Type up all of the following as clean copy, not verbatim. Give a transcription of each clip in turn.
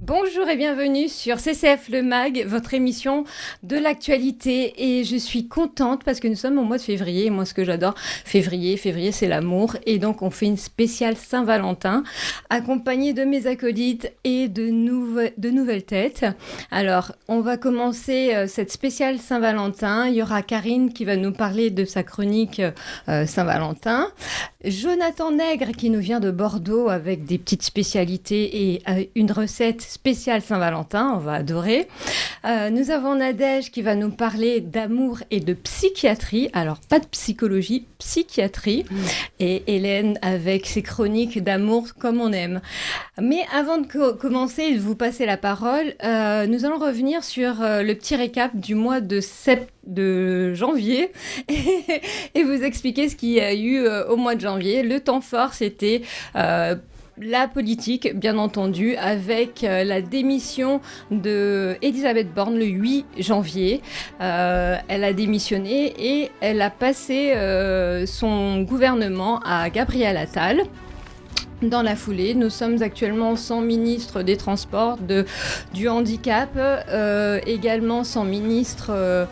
Bonjour et bienvenue sur CCF Le Mag, votre émission de l'actualité. Et je suis contente parce que nous sommes au mois de février. Et moi, ce que j'adore, février, c'est l'amour. Et donc, on fait une spéciale Saint-Valentin, accompagnée de mes acolytes et de nouvelles têtes. Alors, on va commencer cette spéciale Saint-Valentin. Il y aura Karine qui va nous parler de sa chronique Saint-Valentin. Jonathan Nègre qui nous vient de Bordeaux avec des petites spécialités et une recette spéciale Saint-Valentin, on va adorer. Nous avons Nadège qui va nous parler d'amour et de psychiatrie, alors pas de psychologie, psychiatrie, et Hélène avec ses chroniques d'amour comme on aime. Mais avant de commencer et de vous passer la parole, nous allons revenir sur le petit récap du mois de janvier et vous expliquer ce qu'il y a eu au mois de janvier. Le temps fort, c'était la politique, bien entendu, avec la démission d'Elisabeth Borne le 8 janvier. Elle a démissionné et elle a passé son gouvernement à Gabriel Attal. Dans la foulée, nous sommes actuellement sans ministre des Transports, du Handicap, également sans ministre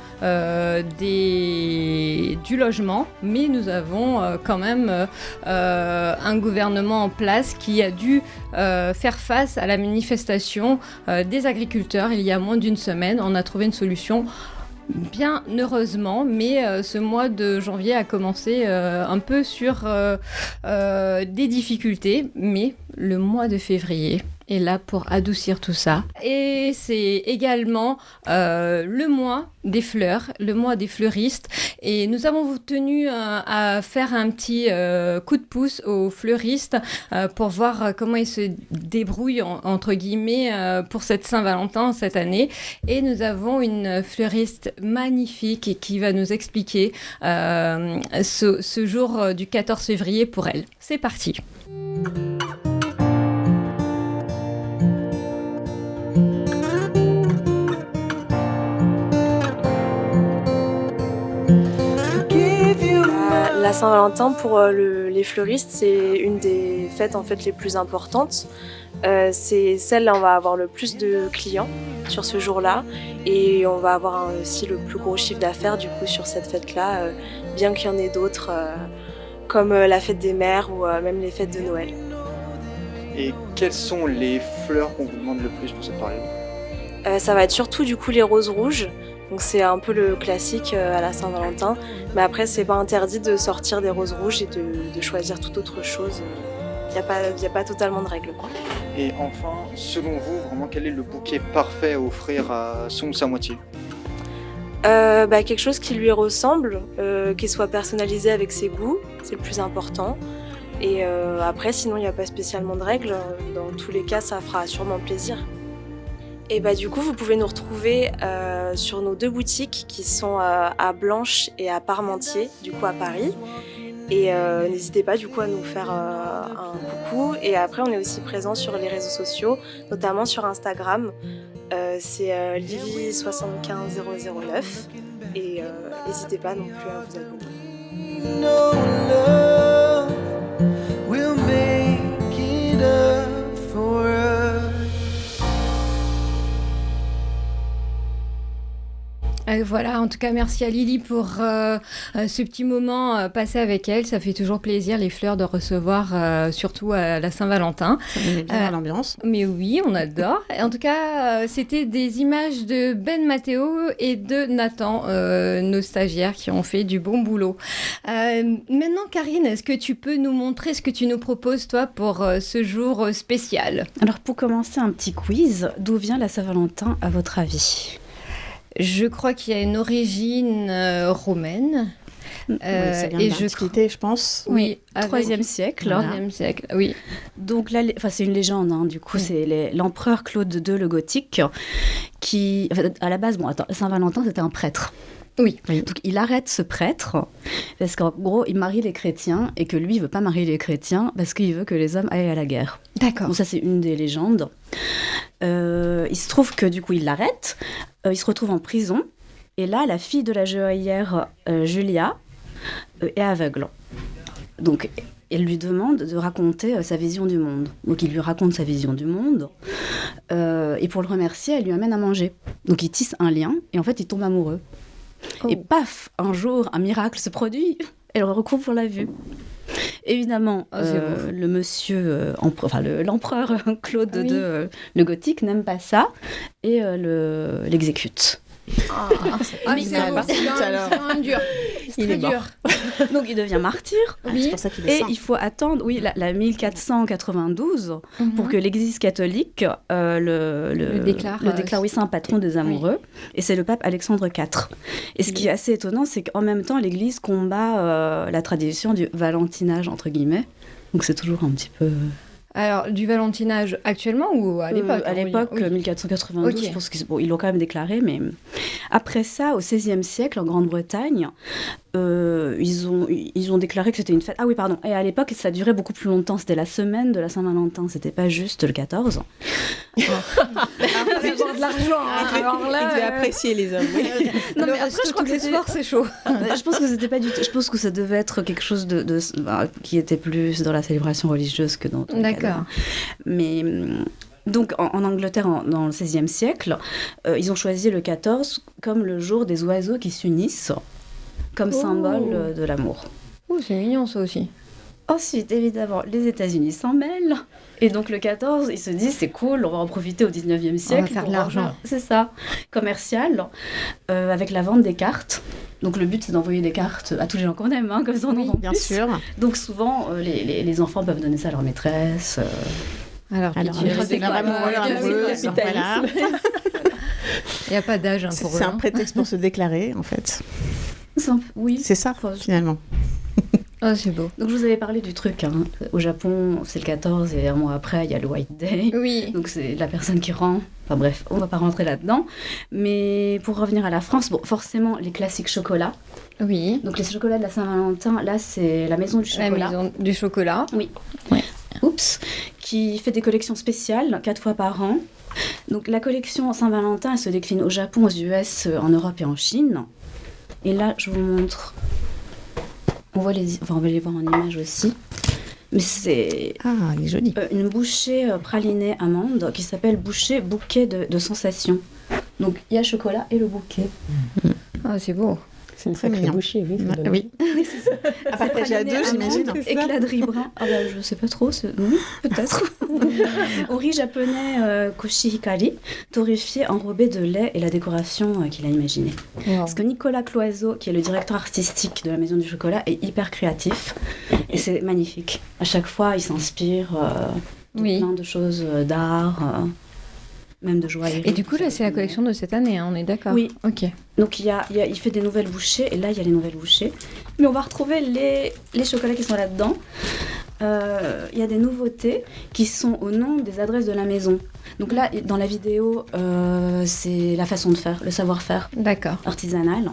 du Logement, mais nous avons quand même un gouvernement en place qui a dû faire face à la manifestation des agriculteurs il y a moins d'une semaine. On a trouvé une solution. Bien heureusement, mais ce mois de janvier a commencé un peu sur des difficultés, mais le mois de février est là pour adoucir tout ça. Et c'est également le mois des fleurs, le mois des fleuristes. Et nous avons tenu à faire un petit coup de pouce aux fleuristes pour voir comment ils se débrouillent, entre guillemets, pour cette Saint-Valentin cette année. Et nous avons une fleuriste magnifique qui va nous expliquer ce jour du 14 février pour elle. C'est parti. La Saint-Valentin pour les fleuristes, c'est une des fêtes en fait les plus importantes. C'est celle où on va avoir le plus de clients sur ce jour-là et on va avoir aussi le plus gros chiffre d'affaires du coup sur cette fête-là, bien qu'il y en ait d'autres comme la fête des mères ou même les fêtes de Noël. Et quelles sont les fleurs qu'on vous demande le plus pour cette période ? Ça va être surtout du coup les roses rouges. Donc c'est un peu le classique à la Saint-Valentin, mais après c'est pas interdit de sortir des roses rouges et de choisir toute autre chose. Il n'y a pas totalement de règles, quoi. Et enfin, selon vous, vraiment quel est le bouquet parfait à offrir à son ou sa moitié ? Quelque chose qui lui ressemble, qui soit personnalisé avec ses goûts, c'est le plus important. Et après sinon il n'y a pas spécialement de règles, dans tous les cas ça fera sûrement plaisir. Et du coup, vous pouvez nous retrouver sur nos 2 boutiques qui sont à Blanche et à Parmentier, du coup à Paris. Et n'hésitez pas du coup à nous faire un coucou. Et après, on est aussi présent sur les réseaux sociaux, notamment sur Instagram. C'est Lily75009. Et n'hésitez pas non plus à vous abonner. Voilà, en tout cas, merci à Lily pour ce petit moment passé avec elle. Ça fait toujours plaisir, les fleurs, de recevoir, surtout à la Saint-Valentin. Ça met bien l'ambiance. Mais oui, on adore. En tout cas, c'était des images de Ben Matteo et de Nathan, nos stagiaires, qui ont fait du bon boulot. Maintenant, Karine, est-ce que tu peux nous montrer ce que tu nous proposes, toi, pour ce jour spécial ? Alors, pour commencer, un petit quiz. D'où vient la Saint-Valentin, à votre avis ? Je crois qu'il y a une origine romaine. Ça vient de l'Antiquité, je pense. Oui, 3e siècle. 3e siècle, oui. Donc là, c'est une légende, hein, du coup, c'est l'empereur Claude II le Gothique qui, à la base, Saint-Valentin, c'était un prêtre. Oui. Donc il arrête ce prêtre parce qu'en gros, il marie les chrétiens et que lui, il veut pas marier les chrétiens parce qu'il veut que les hommes aillent à la guerre. D'accord. Donc ça, c'est une des légendes. Il se trouve que du coup, il l'arrête. Il se retrouve en prison. Et là, la fille de la joaillière Julia est aveugle. Donc, elle lui demande de raconter sa vision du monde. Donc il lui raconte sa vision du monde, et pour le remercier, elle lui amène à manger. Donc ils tissent un lien, et en fait, ils tombent amoureux. Oh. Et paf, un jour, un miracle se produit, elle recouvre la vue. Évidemment, c'est beau. le monsieur, l'empereur Claude Oui. II, le Gothique, n'aime pas ça, et l'exécute. Ah, il c'est est un- parti, c'est un- alors. c'est un dur. C'est Il très est mort. dur. Donc il devient martyr. Oui. C'est pour ça qu'il est Et saint. il faut attendre, la 1492, pour que l'Église catholique le déclare, oui, c'est un patron des amoureux. Et c'est le pape Alexandre IV. Et ce qui est assez étonnant, c'est qu'en même temps, l'Église combat la tradition du valentinage, entre guillemets. Donc c'est toujours un petit peu... Alors, du valentinage actuellement ou à l'époque À l'époque, Oui. 1492, Ok. je pense qu'ils l'ont quand même déclaré, mais après ça, au XVIe siècle, en Grande-Bretagne, ils ont déclaré que c'était une fête. Ah oui, pardon. Et à l'époque, ça durait beaucoup plus longtemps. C'était la semaine de la Saint-Valentin. C'était pas juste le 14. Il faut avoir de l'argent. Hein. Alors Il là, devait apprécier les hommes. Non, le mais après, resto je crois tous que les c'était- soirs, c'est chaud. Je pense que c'était pas du tout. Je pense que ça devait être quelque chose qui était plus dans la célébration religieuse que dans. tous les cas D'accord. Mais donc en Angleterre, dans le XVIe siècle, ils ont choisi le 14 comme le jour des oiseaux qui s'unissent, comme Oh. symbole de l'amour. Oh, c'est mignon ça aussi. Ensuite, évidemment, les États-Unis s'en mêlent. Et donc le 14, ils se disent c'est cool, on va en profiter au 19e siècle. faire de pour l'argent. C'est ça, commercial, avec la vente des cartes. Donc le but, c'est d'envoyer des cartes à tous les gens qu'on aime, hein, comme ça on en vend Bien plus. sûr. Donc souvent, les enfants peuvent donner ça à leur maîtresse. Alors, Alors, tu on déclare amoureux, amoureux, voilà. Il n'y a pas d'âge hein, pour eux. C'est un hein. prétexte pour se déclarer, en fait. Oui. C'est ça, Enfin, finalement. Oh, c'est beau. Donc je vous avais parlé du truc. Hein. Au Japon, c'est le 14 et un mois après, il y a le White Day. Oui. Donc c'est la personne qui rend. Enfin bref, on va pas rentrer là-dedans. Mais pour revenir à la France, bon, forcément les classiques chocolats. Oui. Donc les chocolats de la Saint-Valentin, là c'est la maison du La chocolat. maison du chocolat. Oups, qui fait des collections spéciales 4 fois par an. Donc la collection Saint-Valentin, elle se décline au Japon, aux US, en Europe et en Chine. Et là, je vous montre. On va les voir en image aussi. Mais c'est Ah, il est joli. une bouchée pralinée amande qui s'appelle bouchée bouquet de sensations. Donc il y a chocolat et le bouquet. Ah, c'est beau. C'est une Très sacrée mignon. bouchée, oui. faut donner. Oui. À partager à deux, j'imagine. Éclat de riz brun. Ah bah, je sais pas trop. Oui, peut-être. Au riz japonais koshi hikari, torréfié, enrobé de lait et la décoration qu'il a imaginée. Parce que Nicolas Cloiseau, qui est le directeur artistique de la Maison du Chocolat, est hyper créatif. Et c'est magnifique. À chaque fois, il s'inspire de Oui. plein de choses d'art, même de joaillerie. Et du coup, là, c'est la collection de cette année, hein, on est d'accord. Oui. Ok. Donc il fait des nouvelles bouchées, et là il y a les nouvelles bouchées. Mais on va retrouver les chocolats qui sont là-dedans. Il y a des nouveautés qui sont au nom des adresses de la maison. Donc là, dans la vidéo, c'est la façon de faire, le savoir-faire D'accord. artisanal.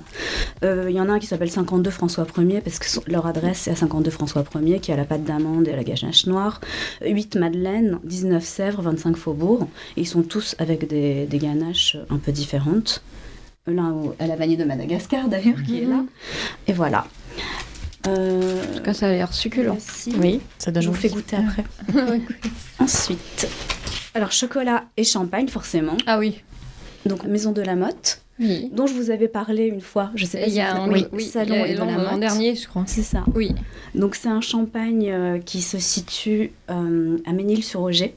Il y en a un qui s'appelle 52 François 1er, parce que leur adresse c'est à 52 François 1er, qui a la pâte d'amande et la ganache noire. 8 Madeleine, 19 Sèvres, 25 Faubourg. Et ils sont tous avec des ganaches un peu différentes. L'un à la vanille de Madagascar d'ailleurs, qui est là. Et voilà. En tout cas, ça a l'air succulent. Voici. Oui. Ça donne Je vous envie. fais goûter après. Ensuite, alors chocolat et champagne forcément. Ah oui. Donc Maison de la Motte, Oui. dont je vous avais parlé une fois. Je sais pas Il si y a vous un avez- oui, Salon il y a et de la l'an Motte. dernier, je crois. C'est ça. Oui. Donc c'est un champagne qui se situe à Ménil-sur-Oger,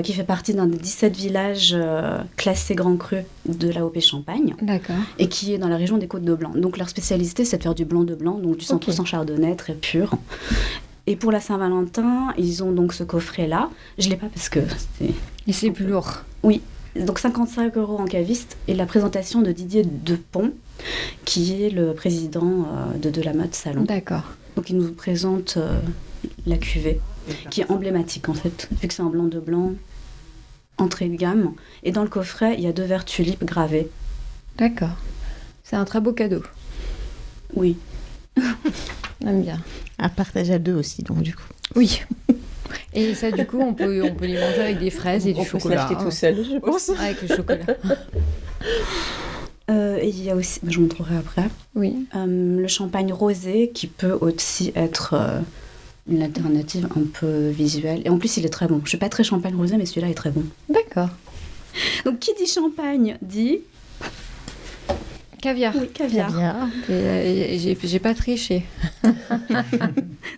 qui fait partie d'un des 17 villages classés Grand Cru de l'AOP Champagne, D'accord. et qui est dans la région des Côtes de Blanc. Donc leur spécialité, c'est de faire du blanc de blanc, donc du 100% Ok. chardonnay, très pur. Et pour la Saint-Valentin, ils ont donc ce coffret-là. Je l'ai pas parce que c'est... Et c'est plus lourd. Donc 55 € en caviste, et la présentation de Didier Depont, qui est le président de la Motte Salon. D'accord. Donc il nous présente la cuvée, qui est emblématique en fait, vu que c'est un blanc de blanc, entrée de gamme. Et dans le coffret, il y a 2 verres tulipes gravés. D'accord. C'est un très beau cadeau. Oui. J'aime bien. À partager à deux aussi, donc du coup. Oui. Et ça, du coup, on peut les manger avec des fraises et du On peut se chocolat. l'acheter tout seul, je pense. Avec le chocolat. Et il y a aussi, je vous montrerai après, Oui. le champagne rosé, qui peut aussi être une alternative un peu visuelle. Et en plus, il est très bon. Je suis pas très champagne rosé, mais celui-là est très bon. D'accord. Donc, qui dit champagne dit Caviar. oui, caviar. Caviar. J'ai pas triché.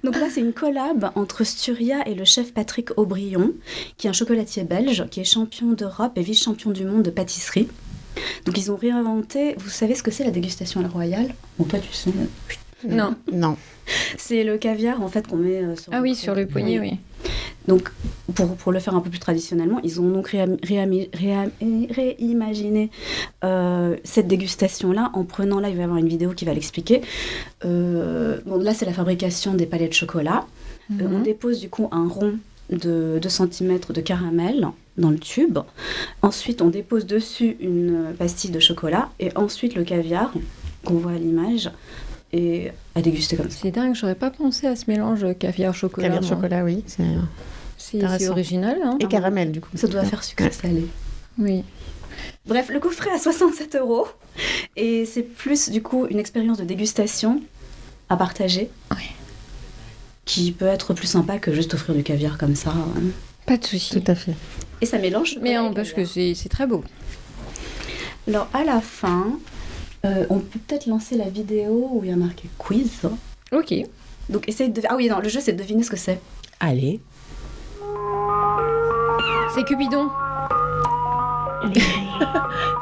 Donc là, c'est une collab entre Sturia et le chef Patrick Aubryon, qui est un chocolatier belge, qui est champion d'Europe et vice-champion du monde de pâtisserie. Donc ils ont réinventé, vous savez ce que c'est la dégustation à la royale? Bon, toi tu sais. Non. Non. C'est le caviar en fait qu'on met sur Ah oui, sur le poignet, oui. Donc pour le faire un peu plus traditionnellement, ils ont donc réimaginé cette dégustation-là en prenant, là il va y avoir une vidéo qui va l'expliquer. Bon, là c'est la fabrication des palets de chocolat. On dépose du coup un rond de 2 cm de caramel dans le tube. Ensuite, on dépose dessus une pastille de chocolat et ensuite le caviar qu'on voit à l'image et à déguster comme ça. C'est dingue, j'aurais pas pensé à ce mélange caviar-chocolat. Caviar moi. chocolat, oui. C'est intéressant. original, hein? Et caramel, du coup. Ça doit faire sucré-salé. Oui. Bref, le coffret à 67 € et c'est plus du coup une expérience de dégustation à partager. Ouais. Qui peut être plus sympa que juste offrir du caviar comme ça. Pas de souci. Tout à fait. Et ça mélange. Mais chocolat et n'empêche que caviar. c'est très beau. Alors à la fin, on peut peut-être lancer la vidéo où il y a marqué quiz. Ok. Donc essaye de... Ah oui, non, le jeu c'est de deviner ce que c'est. Allez. C'est Cupidon.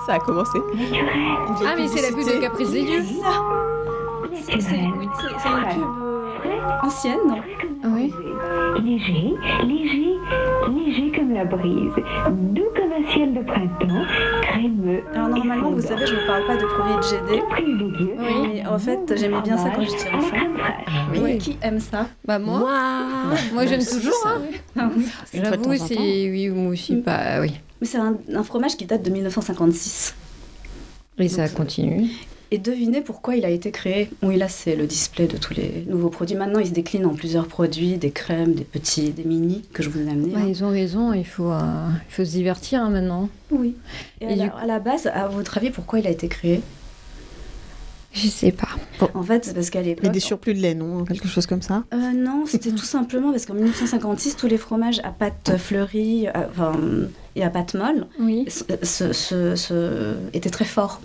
Ça a commencé. Ah, mais c'est la pub de Caprice des Dieux. C'est ça. C'est une pub ancienne. Oui. Léger, léger, léger comme la brise, doux comme un ciel de printemps, crémeux. Alors normalement, vous savez, je ne parle pas de produits de GD. privilégieux. Oui. Mais en fait, j'aimais bien ça quand j'étais enfant. Oui. Oui. Qui aime ça? Bah moi, moi j'aime toujours. Hein. Ah oui. Une fois de temps J'avoue, en c'est temps. oui, moi aussi. Bah oui. Mais c'est un fromage qui date de 1956. Et ça continue. Et devinez pourquoi il a été créé. Oui, là, c'est le display de tous les nouveaux produits. Maintenant, il se décline en plusieurs produits, des crèmes, des petits, des mini que je vous ai amenés. Bah, ils ont raison. Il faut se divertir hein, maintenant. Oui. Et, Et à la base, à votre avis, pourquoi il a été créé? Je sais pas. En fait, c'est parce qu'à l'époque... Mais des surplus de lait, non? Quelque chose comme ça? Non, c'était tout simplement parce qu'en 1956, tous les fromages à pâte fleurie et à pâte molle Oui. étaient très forts.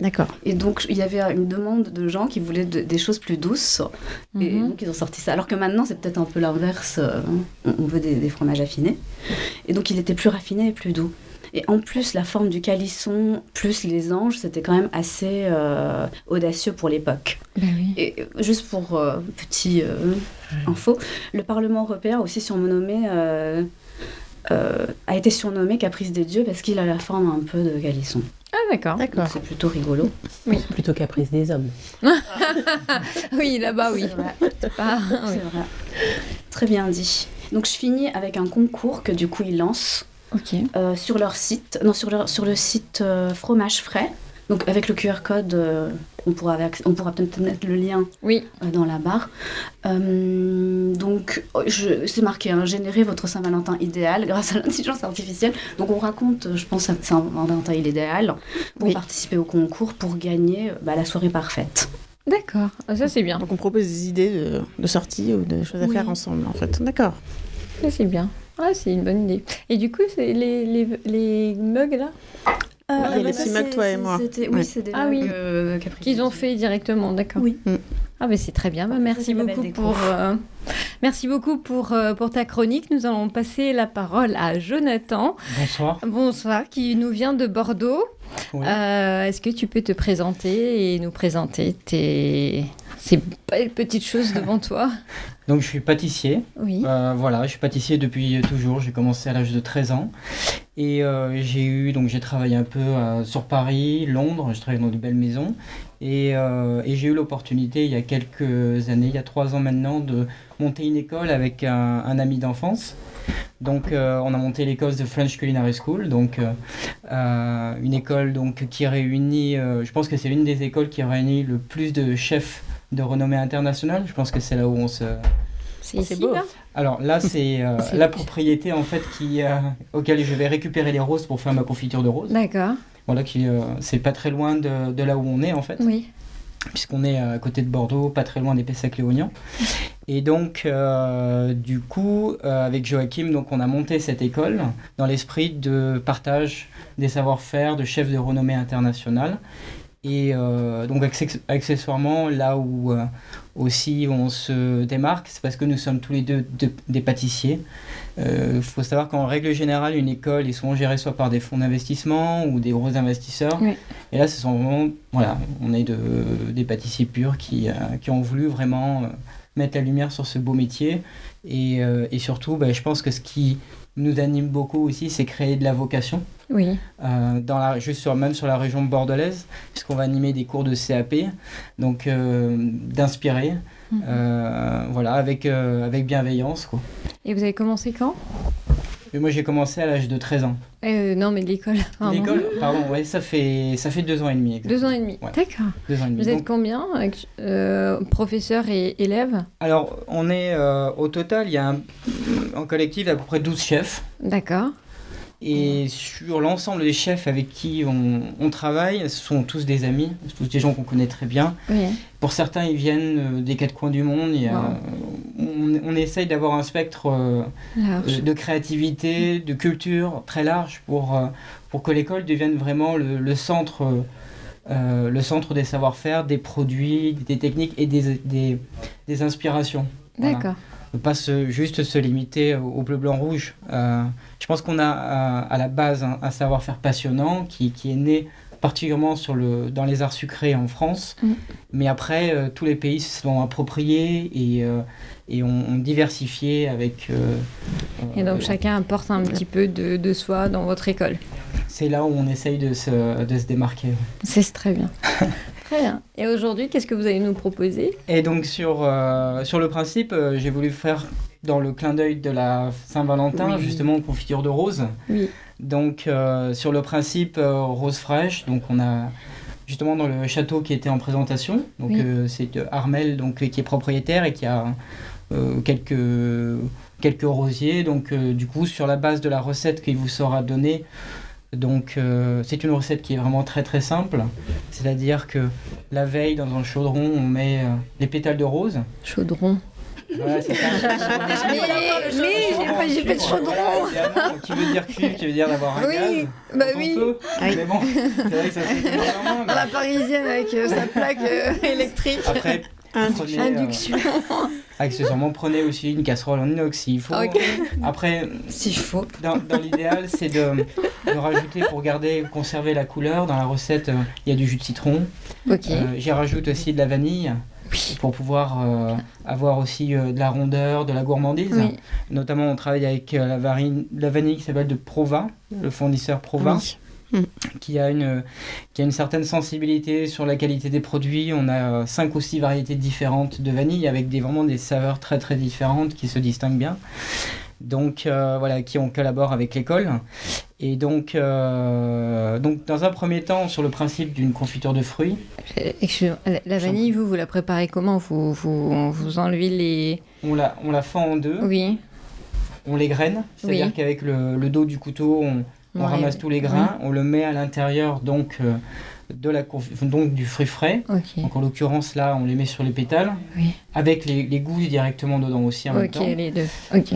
D'accord. Et donc, il y avait une demande de gens qui voulaient des choses plus douces. Et Mhm. donc, ils ont sorti ça. Alors que maintenant, c'est peut-être un peu l'inverse. On veut des fromages affinés. Et donc, il était plus raffiné et plus doux. Et en plus, la forme du calisson, plus les anges, c'était quand même assez audacieux pour l'époque. Bah oui. Et juste pour petit info, le Parlement européen a aussi a été surnommé Caprice des Dieux parce qu'il a la forme un peu de calisson. Ah d'accord. Donc, D'accord. c'est plutôt rigolo. Plutôt caprice des hommes. Oui, là-bas oui. C'est vrai. Ah, oui. C'est vrai. Très bien dit. Donc je finis avec un concours que du coup ils lancent Ok. sur leur site, non sur le site Fromage Frais. Donc avec le QR code, on pourra peut-être mettre le lien Oui. dans la barre. Donc c'est marqué, hein, générer votre Saint-Valentin idéal grâce à l'intelligence artificielle. Donc on raconte, je pense, un Saint-Valentin idéal pour Oui. participer au concours pour gagner la soirée parfaite. D'accord. Ah, ça c'est bien. Donc on propose des idées de sorties ou de choses à Oui. faire ensemble, en fait. D'accord. Ça c'est bien. Ah, c'est une bonne idée. Et du coup, c'est les mugs là il y a les petits mugs, toi et moi. Oui, Ouais. c'est des Ah mugs oui. Caprice qu'ils des ont Dieux. fait directement, d'accord. Oui. Ah ben c'est très bien. Bah, Ça, merci c'est la belle beaucoup déco. merci beaucoup pour ta chronique. Nous allons passer la parole à Jonathan. Bonsoir. Bonsoir, qui nous vient de Bordeaux. Oui. Est-ce que tu peux te présenter et nous présenter ces belles petites choses devant toi? Donc je suis pâtissier. Oui. Voilà, je suis pâtissier depuis toujours. J'ai commencé à l'âge de 13 ans. Et j'ai travaillé un peu sur Paris, Londres. J'ai travaillé dans de belles maisons. Et j'ai eu l'opportunité il y a quelques années, il y a 3 ans maintenant, de monter une école avec un ami d'enfance. Donc on a monté l'école de French Culinary School, donc une école donc, qui réunit, je pense que c'est l'une des écoles qui réunit le plus de chefs de renommée internationale. Je pense que c'est là où on se... C'est ici, beau. là? Alors là, c'est la propriété en fait auquel je vais récupérer les roses pour faire ma confiture de roses. D'accord. Voilà, c'est pas très loin de là où on est en fait. Oui. puisqu'on est à côté de Bordeaux, pas très loin des Pessac-Léognan. Et donc, du coup, avec Joachim, donc, on a monté cette école dans l'esprit de partage des savoir-faire de chefs de renommée internationale. Et donc, accessoirement, là où aussi on se démarque, c'est parce que nous sommes tous les deux des pâtissiers. Faut savoir qu'en règle générale, une école est souvent gérée soit par des fonds d'investissement ou des gros investisseurs. Oui. Et là, ce sont vraiment, voilà, on est des pâtissiers purs qui ont voulu vraiment mettre la lumière sur ce beau métier. Et surtout, je pense que ce qui nous anime beaucoup aussi, c'est créer de la vocation. Oui. Même sur la région bordelaise, puisqu'on va animer des cours de CAP, donc d'inspirer, voilà, avec bienveillance, quoi. Et vous avez commencé quand ? Et moi, j'ai commencé à l'âge de 13 ans. Non, mais l'école. Pardon. L'école, pardon, ouais, ça fait 2 ans et demi. Exactement. 2 ans et demi, Ouais. d'accord. 2 ans et demi. Vous êtes Donc, combien, professeurs et élèves ? alors, on est au total, il y a en collectif à peu près 12 chefs. D'accord. Et sur l'ensemble des chefs avec qui on travaille, ce sont tous des amis, tous des gens qu'on connaît très bien. Oui. Pour certains, ils viennent des 4 coins du monde. On essaye d'avoir un spectre de créativité, de culture très large pour que l'école devienne vraiment le centre des savoir-faire, des produits, des techniques et des inspirations. Voilà. D'accord. Ne pas juste se limiter au bleu, blanc, rouge. Je pense qu'on a à la base un savoir-faire passionnant qui est né particulièrement dans les arts sucrés en France. Mais après, tous les pays se sont appropriés et ont diversifié avec... Et donc chacun apporte un petit peu de soi dans votre école. C'est là où on essaye de se démarquer. C'est très bien. Très bien. Et aujourd'hui, qu'est-ce que vous allez nous proposer ? Et donc sur le principe, j'ai voulu faire dans le clin d'œil de la Saint-Valentin, justement, confiture de rose. Oui. Donc sur le principe rose fraîche, donc on a justement dans le château qui était en présentation, donc c'est Armel donc, qui est propriétaire et qui a quelques rosiers. Donc du coup sur la base de la recette qu'il vous sera donnée, donc c'est une recette qui est vraiment très très simple, c'est-à-dire que la veille dans un chaudron on met les pétales de rose. Chaudron. Voilà, c'est ça. Mais j'ai pas de chaudron. Qui veut dire cuivre, qui veut dire d'avoir un gaz. Bah oui. Mais bon, c'est vrai que ça fait vraiment. La parisienne avec sa plaque électrique. Après, induction. Accessoirement, prenez aussi une casserole en inox s'il faut. Okay. Après, s'il faut. Dans l'idéal, c'est de rajouter pour conserver la couleur. Dans la recette, il y a du jus de citron. Okay. J'y rajoute aussi de la vanille. Oui. Pour pouvoir avoir aussi de la rondeur, de la gourmandise. Oui. Notamment, on travaille avec la vanille qui s'appelle de Prova, le fournisseur Prova, qui a une certaine sensibilité sur la qualité des produits. On a 5 ou 6 variétés différentes de vanille avec vraiment des saveurs très très différentes qui se distinguent bien. Donc voilà, on collabore avec l'école. Et donc dans un premier temps, sur le principe d'une confiture de fruits. La vanille, vous la préparez comment ? Vous enlevez les... On la fend en deux. Oui. On les graine, c'est-à-dire qu'avec le dos du couteau, on ramasse tous les grains, on le met à l'intérieur donc du fruit frais. Okay. Donc en l'occurrence là, on les met sur les pétales, avec les gousses directement dedans aussi en même temps. Ok, les deux. Ok.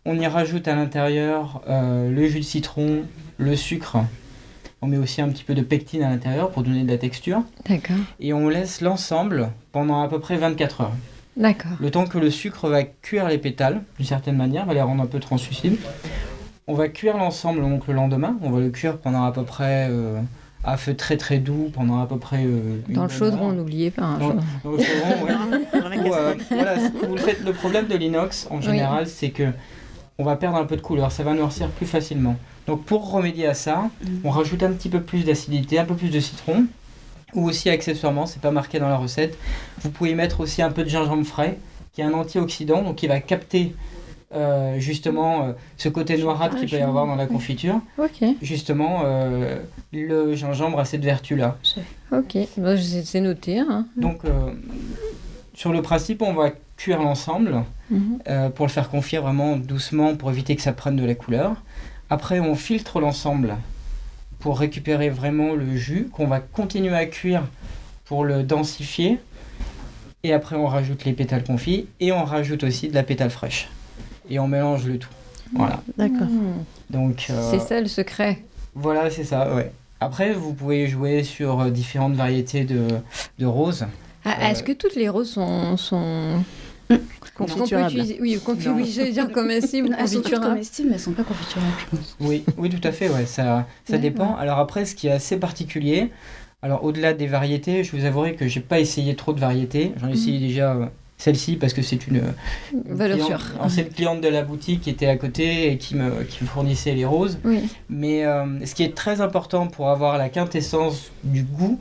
On y rajoute à l'intérieur le jus de citron, le sucre. On met aussi un petit peu de pectine à l'intérieur pour donner de la texture. D'accord. Et on laisse l'ensemble pendant à peu près 24 heures. D'accord. Le temps que le sucre va cuire les pétales, d'une certaine manière, va les rendre un peu translucides. On va cuire l'ensemble donc le lendemain. On va le cuire pendant à peu près à feu très très doux pendant à peu près dans le chaudron, n'oubliez pas. Dans le chaudron, oui. Le problème de l'inox en général, c'est que on va perdre un peu de couleur, ça va noircir plus facilement. Donc pour remédier à ça, on rajoute un petit peu plus d'acidité, un peu plus de citron, ou aussi accessoirement, c'est pas marqué dans la recette, vous pouvez mettre aussi un peu de gingembre frais, qui est un antioxydant, donc qui va capter justement ce côté noirâtre qu'il peut y avoir dans la confiture. Okay. Justement, le gingembre a cette vertu-là. Ok, c'est noté. Hein. Donc sur le principe, on va cuire l'ensemble pour le faire confire vraiment doucement pour éviter que ça prenne de la couleur. Après, on filtre l'ensemble pour récupérer vraiment le jus qu'on va continuer à cuire pour le densifier. Et après, on rajoute les pétales confits et on rajoute aussi de la pétale fraîche. Et on mélange le tout. Voilà. D'accord. Donc, C'est ça le secret. voilà, c'est ça, ouais. Après, vous pouvez jouer sur différentes variétés de roses. Est-ce que toutes les roses sont... Confiturables. Oui, oui, j'allais dire comestibles, Elles sont toutes confiturables. comestibles, mais elles sont pas confiturables, je pense. Oui, tout à fait, ouais, ça dépend. Alors après, ce qui est assez particulier, alors au-delà des variétés, je vous avouerai que j'ai pas essayé trop de variétés. J'en ai essayé déjà celle-ci parce que c'est une Valeur cliente, sûre. ancienne cliente de la boutique qui était à côté et qui me fournissait les roses. Oui. Mais ce qui est très important pour avoir la quintessence du goût,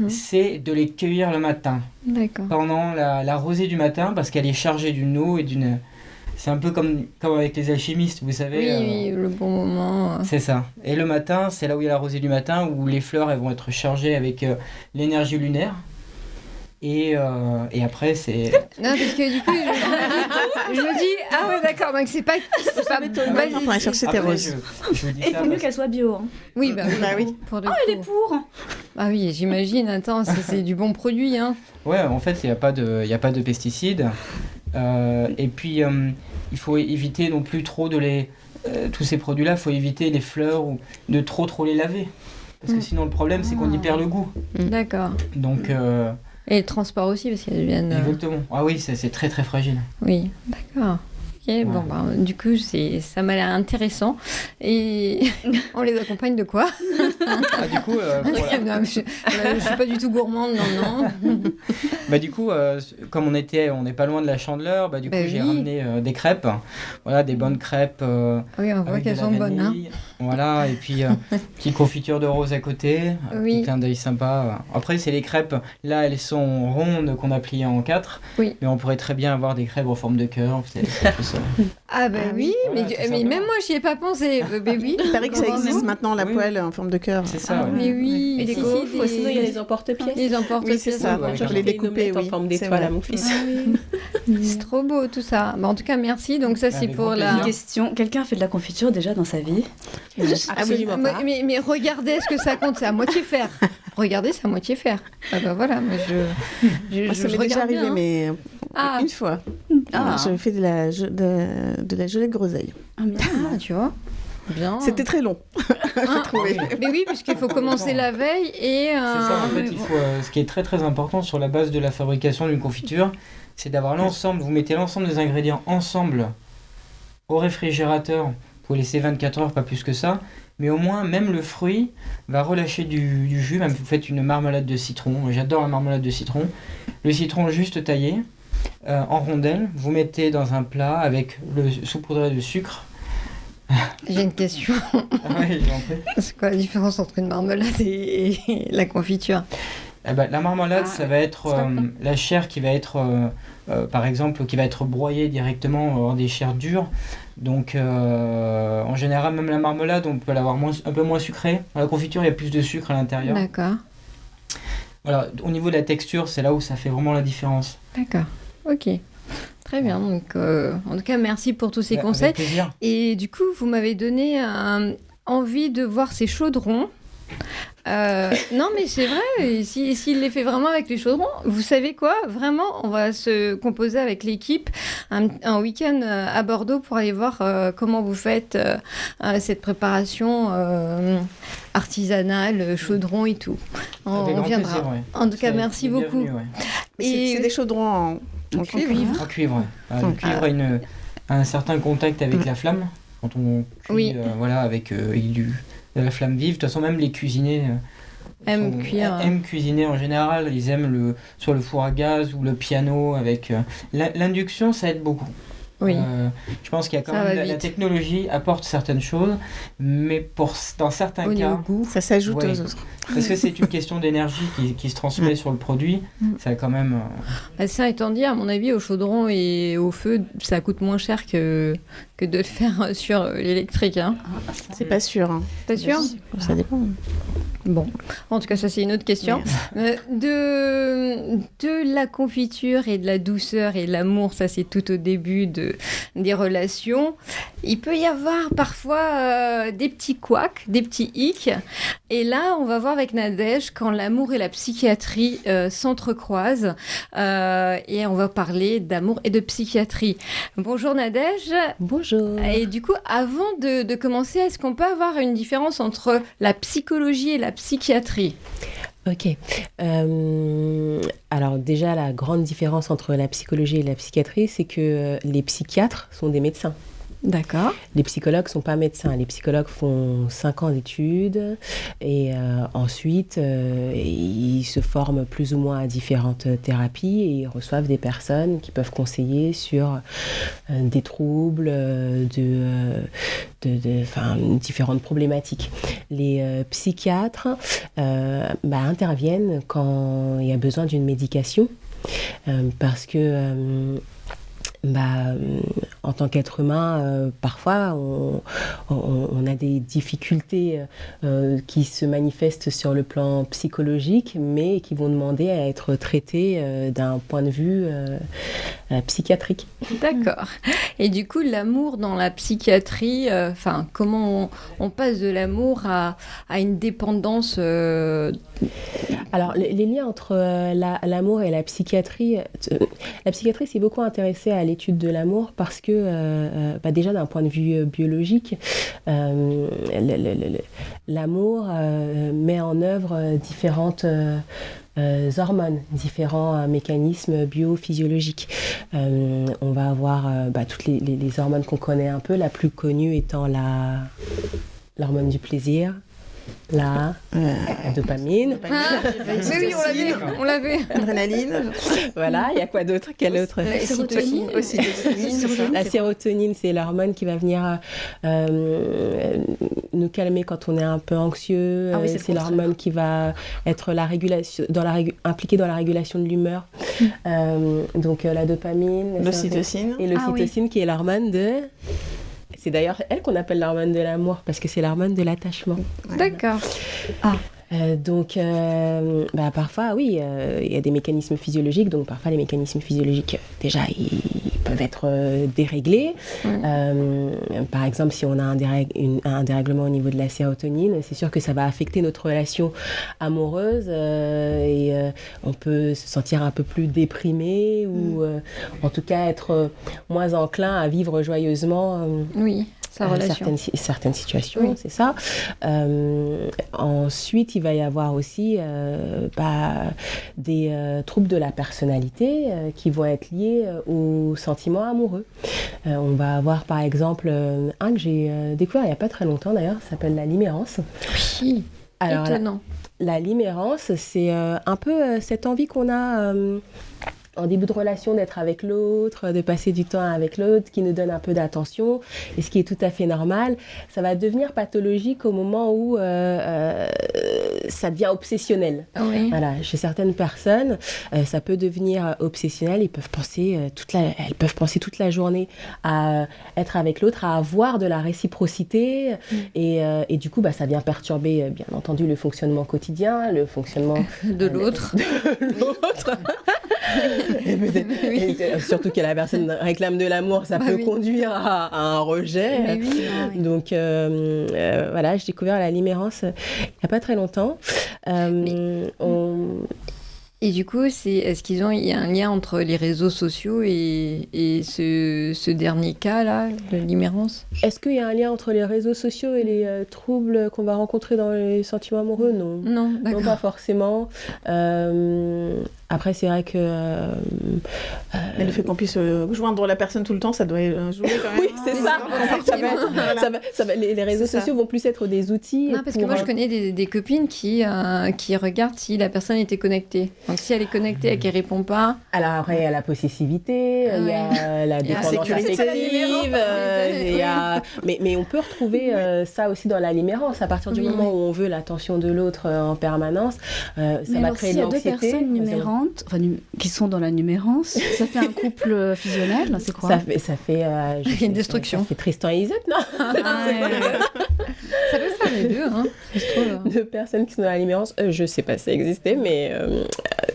c'est de les cueillir le matin, D'accord. pendant la rosée du matin, parce qu'elle est chargée d'une eau et d'une... C'est un peu comme avec les alchimistes, vous savez. Oui, le bon moment. C'est ça. Et le matin, c'est là où il y a la rosée du matin, où les fleurs elles vont être chargées avec l'énergie lunaire. Et après, c'est... Non, parce que du coup, je me dis, ah ouais, d'accord, donc c'est pas basique. On va chercher tes Après, roses. je vous dis Et il ça faut mieux parce- qu'elle soit bio. Hein. Oui, bah oui. pour le Elle est coup. pour. Ah oui, j'imagine, attends, c'est du bon produit, hein. Ouais, en fait, il n'y a pas de pesticides. Et puis, il faut éviter non plus trop de les... tous ces produits-là, il faut éviter les fleurs ou de trop les laver. Parce que sinon, le problème, c'est qu'on y perd le goût. D'accord. Donc, Et le transport aussi, parce qu'elles deviennent... exactement. Ah oui, c'est très très fragile. Oui, d'accord. Ok, bon, bah, du coup, ça m'a l'air intéressant. Et on les accompagne de quoi? Ah, du coup, Non, je suis pas du tout gourmande, non. bah, du coup, comme on n'est pas loin de la Chandeleur, bah, du coup, Bah j'ai oui. ramené des crêpes. Voilà, des bonnes crêpes. Oui, on voit Avec qu'elles de la sont bonnes, hein. vanille. Voilà, et puis petite confiture de rose à côté, un Oui. petit clin d'œil sympa. Après, c'est les crêpes, là elles sont rondes qu'on a pliées en 4, Oui. mais on pourrait très bien avoir des crêpes en forme de cœur. C'est tout ça. Ah bah oui, Voilà, mais, tout mais simplement. même moi, j'y ai pas pensé. Bah oui. Il paraît que ça existe maintenant, la Oui. poêle en forme de cœur. C'est ça, ouais. Mais oui, Et des si, gaufres, des- sinon il y a les emporte-pièces. Les emporte Oui, c'est ça. ouais, J'ai je les fait une découper, omelette oui, en forme c'est d'étoile vrai. à mon fils. C'est trop beau tout ça. Bah, en tout cas, merci. Donc ça, c'est Avec pour grand la... plaisir. Question, quelqu'un a fait de la confiture déjà dans sa vie? Absolument pas. Mais regardez ce que ça compte, c'est à moitié faire. Regardez, c'est à moitié faire. Ah bah voilà, moi Moi, ça m'est déjà regarde arrivé, bien, hein. mais Ah. une fois. Ah. J'avais fait de la gelée de groseille. Ah, mais Ah, tu vois. Bien. C'était très long. Ah, trouvé. Mais oui, puisqu'il faut commencer la veille et... C'est ça, en fait, il faut, ce qui est très très important sur la base de la fabrication d'une confiture, c'est d'avoir l'ensemble, vous mettez l'ensemble des ingrédients ensemble au réfrigérateur, vous pouvez laisser 24 heures, pas plus que ça, mais au moins même le fruit va relâcher du jus, même vous faites une marmelade de citron, moi, j'adore la marmelade de citron, le citron juste taillé en rondelles, vous mettez dans un plat avec le saupoudré de sucre. J'ai une question. Ah ouais, j'en prie. C'est quoi la différence entre une marmelade et la confiture? Eh ben, la marmelade, Ah, ça va être la chair qui va être, par exemple, qui va être broyée directement, on va avoir des chairs dures. Donc, en général, même la marmelade, on peut l'avoir un peu moins sucrée. Dans la confiture, il y a plus de sucre à l'intérieur. D'accord. Voilà, au niveau de la texture, c'est là où ça fait vraiment la différence. D'accord. Ok. Très bien. Donc, en tout cas, merci pour tous ces Avec conseils. plaisir. Et du coup, vous m'avez donné envie de voir ces chaudrons. Non, mais c'est vrai, s'il les fait vraiment avec les chaudrons, vous savez quoi? Vraiment, on va se composer avec l'équipe un week-end à Bordeaux pour aller voir comment vous faites cette préparation artisanale, chaudron et tout. Avec On grand viendra. plaisir, ouais. En tout cas, C'est merci beaucoup. bienvenu, ouais. Et- C'est des chaudrons en cuivre. En cuivre, ouais. Le Ah. cuivre a un certain contact avec la flamme. Quand on cuit Oui. voilà, avec de la flamme vive. De toute façon, même les cuisiniers Aiment cuire. aiment cuisiner en général. Ils aiment soit le four à gaz ou le piano. Avec l'induction, ça aide beaucoup. Oui. Je pense qu'il y a quand Ça même va la vite. technologie apporte certaines choses, mais dans certains Au niveau cas, goût. Ça s'ajoute Ouais. aux autres. parce que c'est une question d'énergie qui se transmet sur le produit, ça a quand même... Ça étant dit, à mon avis, au chaudron et au feu, ça coûte moins cher que de le faire sur l'électrique. Hein. C'est pas sûr. Hein. Pas sûr? Ça dépend. Bon. En tout cas, ça, c'est une autre question. De la confiture et de la douceur et de l'amour, ça, c'est tout au début des relations. Il peut y avoir parfois des petits couacs, des petits hicks. Et là, on va voir avec Nadège quand l'amour et la psychiatrie s'entrecroisent. Et on va parler d'amour et de psychiatrie. Bonjour Nadège. Bonjour. Et du coup, avant de commencer, est-ce qu'on peut avoir une différence entre la psychologie et la psychiatrie ? Ok. Alors déjà, la grande différence entre la psychologie et la psychiatrie, c'est que les psychiatres sont des médecins. D'accord. Les psychologues ne sont pas médecins. Les psychologues font 5 ans d'études et ensuite, ils se forment plus ou moins à différentes thérapies et ils reçoivent des personnes qui peuvent conseiller sur des troubles, différentes problématiques. Les psychiatres interviennent quand il y a besoin d'une médication parce que... en tant qu'être humain, parfois on a des difficultés qui se manifestent sur le plan psychologique, mais qui vont demander à être traitées d'un point de vue psychiatrique. D'accord. Et du coup, l'amour dans la psychiatrie, comment on passe de l'amour à une dépendance Alors, les liens entre l'amour et la psychiatrie s'est beaucoup intéressée à l'étude de l'amour parce que, déjà d'un point de vue biologique, l'amour met en œuvre différentes hormones, différents mécanismes biophysiologiques. On va avoir toutes les hormones qu'on connaît un peu, la plus connue étant l'hormone du plaisir, la dopamine. Oui, on l'avait. Adrénaline. Voilà, il y a quoi d'autre? Quelle autre? La sérotonine. La sérotonine, c'est l'hormone qui va venir nous calmer quand on est un peu anxieux. C'est l'hormone qui va être impliquée dans la régulation de l'humeur. Donc la dopamine. L'ocytocine. Et l'ocytocine qui est l'hormone de... C'est d'ailleurs elle qu'on appelle l'hormone de l'amour, parce que c'est l'hormone de l'attachement. D'accord. Donc, parfois, oui, il y a des mécanismes physiologiques. Donc, parfois, les mécanismes physiologiques, déjà, ils peuvent être déréglés. Par exemple, si on a un dérèglement au niveau de la sérotonine, c'est sûr que ça va affecter notre relation amoureuse et on peut se sentir un peu plus déprimé ou, en tout cas, être moins enclin à vivre joyeusement. Certaines situations, c'est ça. Ensuite, il va y avoir aussi des troubles de la personnalité qui vont être liés aux sentiments amoureux. On va avoir par exemple un que j'ai découvert il n'y a pas très longtemps d'ailleurs, ça s'appelle la limérance. Oui, alors, étonnant. La limérance, c'est un peu cette envie qu'on a... en début de relation, d'être avec l'autre, de passer du temps avec l'autre, qui nous donne un peu d'attention, et ce qui est tout à fait normal, ça va devenir pathologique au moment où ça devient obsessionnel. Oui. Voilà, chez certaines personnes, ça peut devenir obsessionnel, elles peuvent penser toute la journée à être avec l'autre, à avoir de la réciprocité, et du coup, ça vient perturber, bien entendu, le fonctionnement quotidien, le fonctionnement de l'autre. Et surtout que la personne réclame de l'amour, ça peut conduire à un rejet. Donc voilà, j'ai découvert la limérance il n'y a pas très longtemps. Et du coup, est-ce qu'il y a un lien entre les réseaux sociaux et ce dernier cas-là, de limérance ? Est-ce qu'il y a un lien entre les réseaux sociaux et les troubles qu'on va rencontrer dans les sentiments amoureux ? Non. Non, d'accord. Non, pas forcément. Après, c'est vrai que... Mais le fait qu'on puisse joindre la personne tout le temps, ça doit jouer quand même. Oui, c'est ça. Les réseaux sociaux vont plus être des outils. Non, parce que moi, je connais des copines qui regardent si la personne était connectée. Donc, si elle est connectée et qu'elle ne répond pas... Alors, après, il y a la possessivité, il y a la dépendance affective, mais on peut retrouver ça aussi dans la limérance. À partir du moment où on veut l'attention de l'autre en permanance, ça va créer de l'anxiété. Il y a deux personnes numérantes, qui sont dans la numérance. Ça fait un couple fusionnel, c'est quoi ? Ça fait une destruction. Ça fait Tristan et Isolde, non ? Ça peut faire les deux, hein. Deux personnes qui sont dans la limérance, je sais pas si ça existait, mais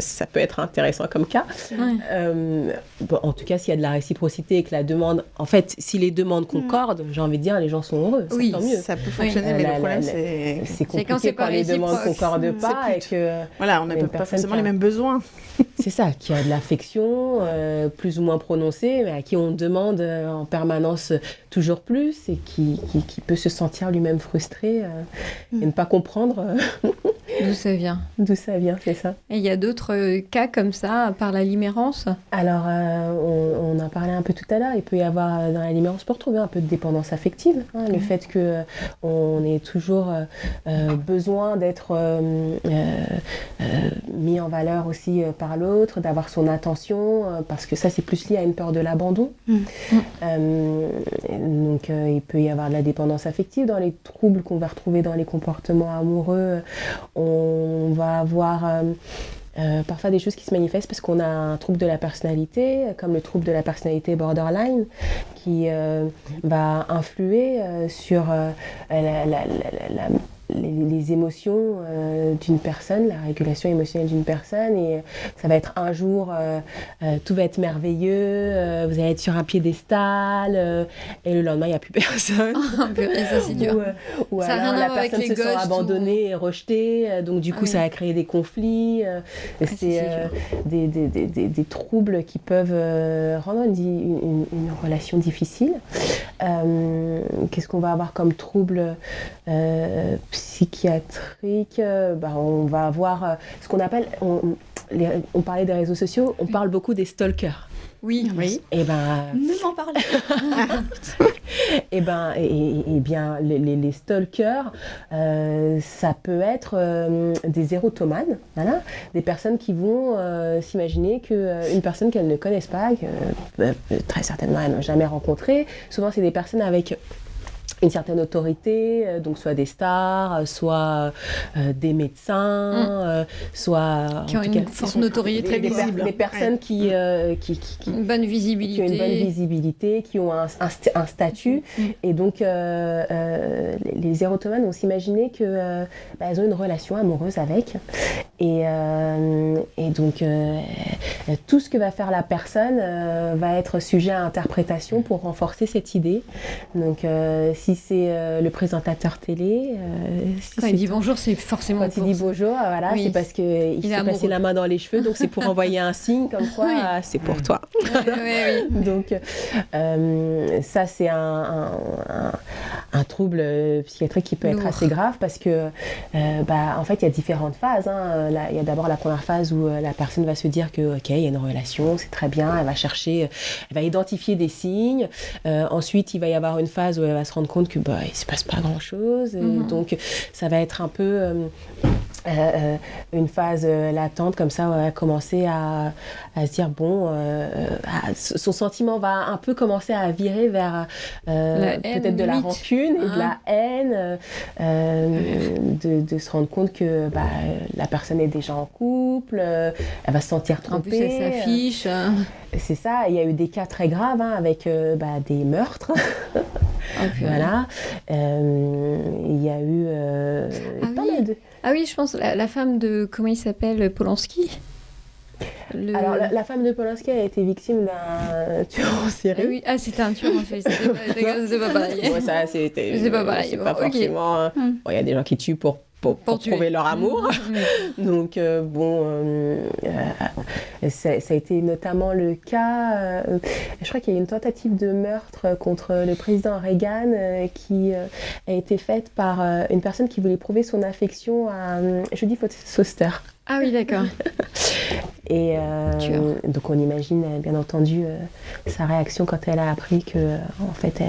ça peut être intéressant comme cas. Ouais. Bon, en tout cas, s'il y a de la réciprocité et que la demande... En fait, si les demandes concordent, j'ai envie de dire, les gens sont heureux. Oui, tant mieux. Ça peut fonctionner, mais le problème, c'est... C'est quand compliqué c'est pas quand les demandes réciproque. concordent pas et que... Voilà, on n'a une pas personne forcément qui a- les mêmes besoins. C'est ça, qui a de l'affection, plus ou moins prononcée, mais à qui on demande en permanence toujours plus et qui peut se sentir lui-même frustré et ne pas comprendre D'où ça vient. d'où ça vient, c'est ça. Et il y a d'autres cas comme ça, à part la limérance? Alors, on en parlait un peu tout à l'heure, il peut y avoir dans la limérance, pour retrouver un peu de dépendance affective, hein, le fait que on ait toujours besoin d'être mis en valeur aussi par l'autre, d'avoir son attention, parce que ça c'est plus lié à une peur de l'abandon. Donc il peut y avoir de la dépendance affective dans les troubles qu'on va retrouver dans les comportements amoureux. On va avoir parfois des choses qui se manifestent parce qu'on a un trouble de la personnalité, comme le trouble de la personnalité borderline, qui va influer sur les émotions d'une personne, la régulation émotionnelle d'une personne, et ça va être un jour tout va être merveilleux, vous allez être sur un piédestal, et le lendemain il n'y a plus personne. Oh, purée, ça c'est dur. Ou Ça a alors rien à la voir avec personne les se sent ghosts abandonnée et rejetée, donc du coup oui. ça va créer des conflits, c'est des troubles qui peuvent rendre une relation difficile. Qu'est-ce qu'on va avoir comme trouble psychiatrique? On va avoir ce qu'on appelle, on parlait des réseaux sociaux, on parle beaucoup des stalkers. Oui. Et ben, Ne m'en parlez et bien, les stalkers, ça peut être des érotomanes, voilà, des personnes qui vont s'imaginer qu'une personne qu'elles ne connaissent pas, que très certainement elles n'ont jamais rencontrée, souvent c'est des personnes avec une certaine autorité, donc soit des stars, soit des médecins, soit... Qui ont une forte notoriété visible. Des personnes qui Une bonne visibilité. qui ont une bonne visibilité, qui ont un statut. Et donc, les érotomanes vont s'imaginer qu'elles ont une relation amoureuse avec. Et donc, tout ce que va faire la personne va être sujet à interprétation pour renforcer cette idée. Donc, si c'est le présentateur télé... Quand il dit bonjour, c'est forcément Quand il dit bonjour, voilà, Oui. c'est parce qu'il s'est passé la main dans les cheveux, donc c'est pour envoyer un signe comme quoi Oui. c'est pour toi. Oui. Donc ça c'est un trouble psychiatrique qui peut être Lourd. assez grave parce que en fait il y a différentes phases. Il y a d'abord la première phase où la personne va se dire que ok, il y a une relation, c'est très bien, elle va chercher, elle va identifier des signes. Ensuite il va y avoir une phase où elle va se rendre compte que il se passe pas grand chose. Donc ça va être un peu une phase latente comme ça où elle va commencer à se dire son sentiment va un peu commencer à virer vers peut-être de la limite. rancune et de la haine, de se rendre compte que la personne est déjà en couple, elle va se sentir trompée. En plus, elle s'affiche. C'est ça, il y a eu des cas très graves avec des meurtres. Voilà. Il y a eu pas mal de... Ah oui, je pense, la femme de, comment il s'appelle, Polanski. Alors, la femme de Polanski a été victime d'un tueur en série. Oui. Ah, c'était un tueur en fait, c'est pas pareil. Ouais, ça, c'est pas pareil. C'est pas Bon, ok. forcément... Il y a des gens qui tuent pour tuer. trouver leur amour. Donc, ça a été notamment le cas... je crois qu'il y a eu une tentative de meurtre contre le président Reagan qui a été faite par une personne qui voulait prouver son affection à Jodie Foster. Ah oui, d'accord. Et donc on imagine bien entendu sa réaction quand elle a appris que en fait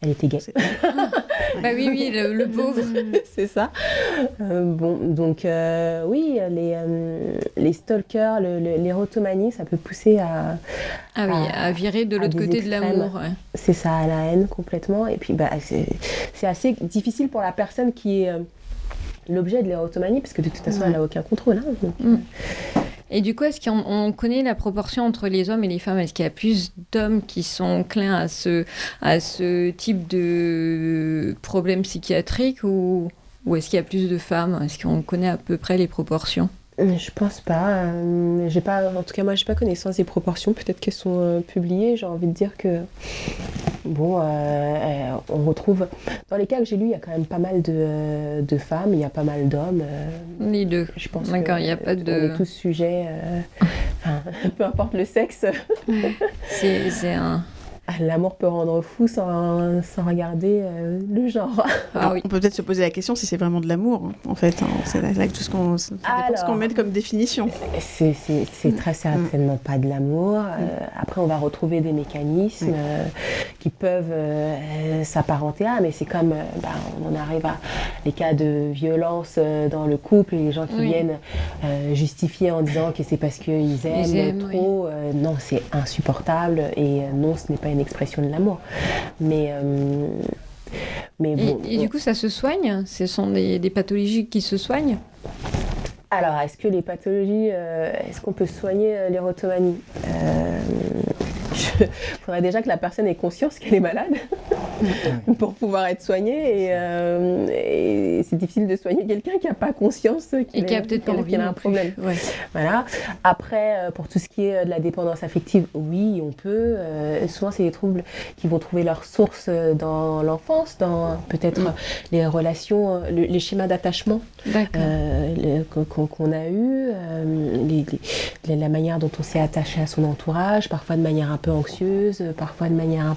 elle était gay. Oui, le pauvre. C'est ça. Donc oui, les stalkers, l'érotomanie, ça peut pousser à virer de l'autre côté de l'amour. Ouais. C'est ça, à la haine complètement. Et puis c'est assez difficile pour la personne qui est l'objet de l'érotomanie, parce que de toute façon elle n'a aucun contrôle. Donc, Et du coup, est-ce qu'on connaît la proportion entre les hommes et les femmes? Est-ce qu'il y a plus d'hommes qui sont enclins à ce type de problème psychiatrique ou est-ce qu'il y a plus de femmes? Est-ce qu'on connaît à peu près les proportions? Je pense pas. J'ai pas. En tout cas, moi, j'ai pas connaissance des proportions. Peut-être qu'elles sont publiées. J'ai envie de dire que bon, on retrouve dans les cas que j'ai lus, il y a quand même pas mal de femmes, il y a pas mal d'hommes. Les deux. Je pense. D'accord, il n'y a pas de. On est tous sujets. Peu importe le sexe. C'est un. L'amour peut rendre fou sans regarder le genre. Ah oui. On peut peut-être se poser la question si c'est vraiment de l'amour, en fait. Hein. C'est là tout ce qu'on met comme définition. C'est très certainement pas de l'amour. Après, on va retrouver des mécanismes qui peuvent s'apparenter à, mais c'est comme, on en arrive à les cas de violence dans le couple, et les gens qui viennent justifier en disant que c'est parce qu'ils aiment trop. Non, c'est insupportable, et non, ce n'est pas une expression de l'amour. Mais bon. Et du coup, ça se soigne ? Ce sont des pathologies qui se soignent ? Alors, est-ce que les pathologies, est-ce qu'on peut soigner l'érotomanie ? Il faudrait déjà que la personne ait conscience qu'elle est malade pour pouvoir être soignée, et c'est difficile de soigner quelqu'un qui n'a pas conscience qu'il a peut-être qu'il a un problème. Ouais. Voilà. Après, pour tout ce qui est de la dépendance affective, oui, on peut. Souvent, c'est des troubles qui vont trouver leur source dans l'enfance, dans peut-être les relations, les schémas d'attachement qu'on a eu, la manière dont on s'est attaché à son entourage, parfois de manière un peu anxieuse, parfois de manière un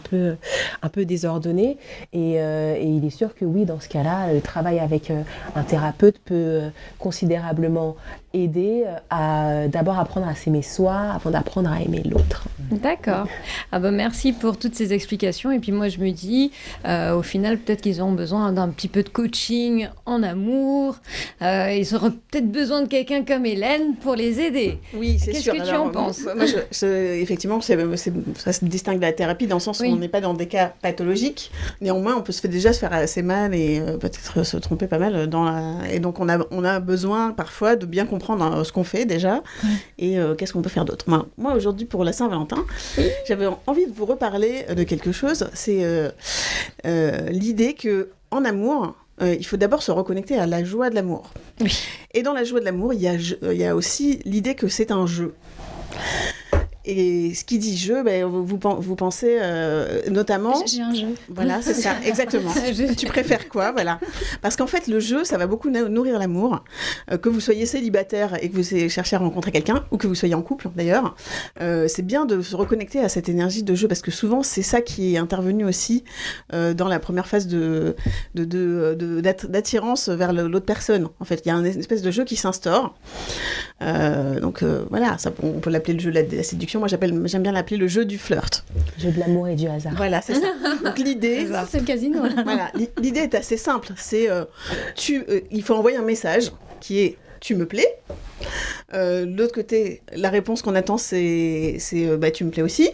peu désordonnée, et il est sûr que oui, dans ce cas-là, le travail avec un thérapeute peut considérablement aider à d'abord apprendre à s'aimer soi avant d'apprendre à aimer l'autre. D'accord. Merci pour toutes ces explications. Et puis moi, je me dis, au final, peut-être qu'ils ont besoin d'un petit peu de coaching en amour. Ils auraient peut-être besoin de quelqu'un comme Hélène pour les aider. Oui, c'est sûr. Qu'est-ce que tu en penses ? Moi, effectivement, ça se distingue de la thérapie dans le sens où on n'est pas dans des cas pathologiques. Néanmoins, on peut déjà se faire assez mal et peut-être se tromper pas mal. Et donc, on a besoin parfois de bien comprendre ce qu'on fait déjà et qu'est-ce qu'on peut faire d'autre. Moi, aujourd'hui, pour la Saint-Valentin, j'avais envie de vous reparler de quelque chose. C'est l'idée qu'en amour, il faut d'abord se reconnecter à la joie de l'amour. Oui. Et dans la joie de l'amour, il y a aussi l'idée que c'est un jeu. Et ce qui dit jeu, vous pensez notamment... J'ai un jeu. Voilà, c'est ça, exactement. Tu préfères quoi, voilà. Parce qu'en fait, le jeu, ça va beaucoup nourrir l'amour. Que vous soyez célibataire et que vous cherchez à rencontrer quelqu'un, ou que vous soyez en couple, d'ailleurs, c'est bien de se reconnecter à cette énergie de jeu, parce que souvent, c'est ça qui est intervenu aussi dans la première phase d'attirance vers l'autre personne. En fait, il y a une espèce de jeu qui s'instaure. Voilà, ça, on peut l'appeler le jeu de la séduction. Moi, j'aime bien l'appeler le jeu du flirt. Le jeu de l'amour et du hasard. Voilà, c'est ça. Donc l'idée... c'est le casino. Voilà, l'idée est assez simple. C'est, il faut envoyer un message qui est « tu me plais ». De l'autre côté, la réponse qu'on attend, c'est tu me plais aussi.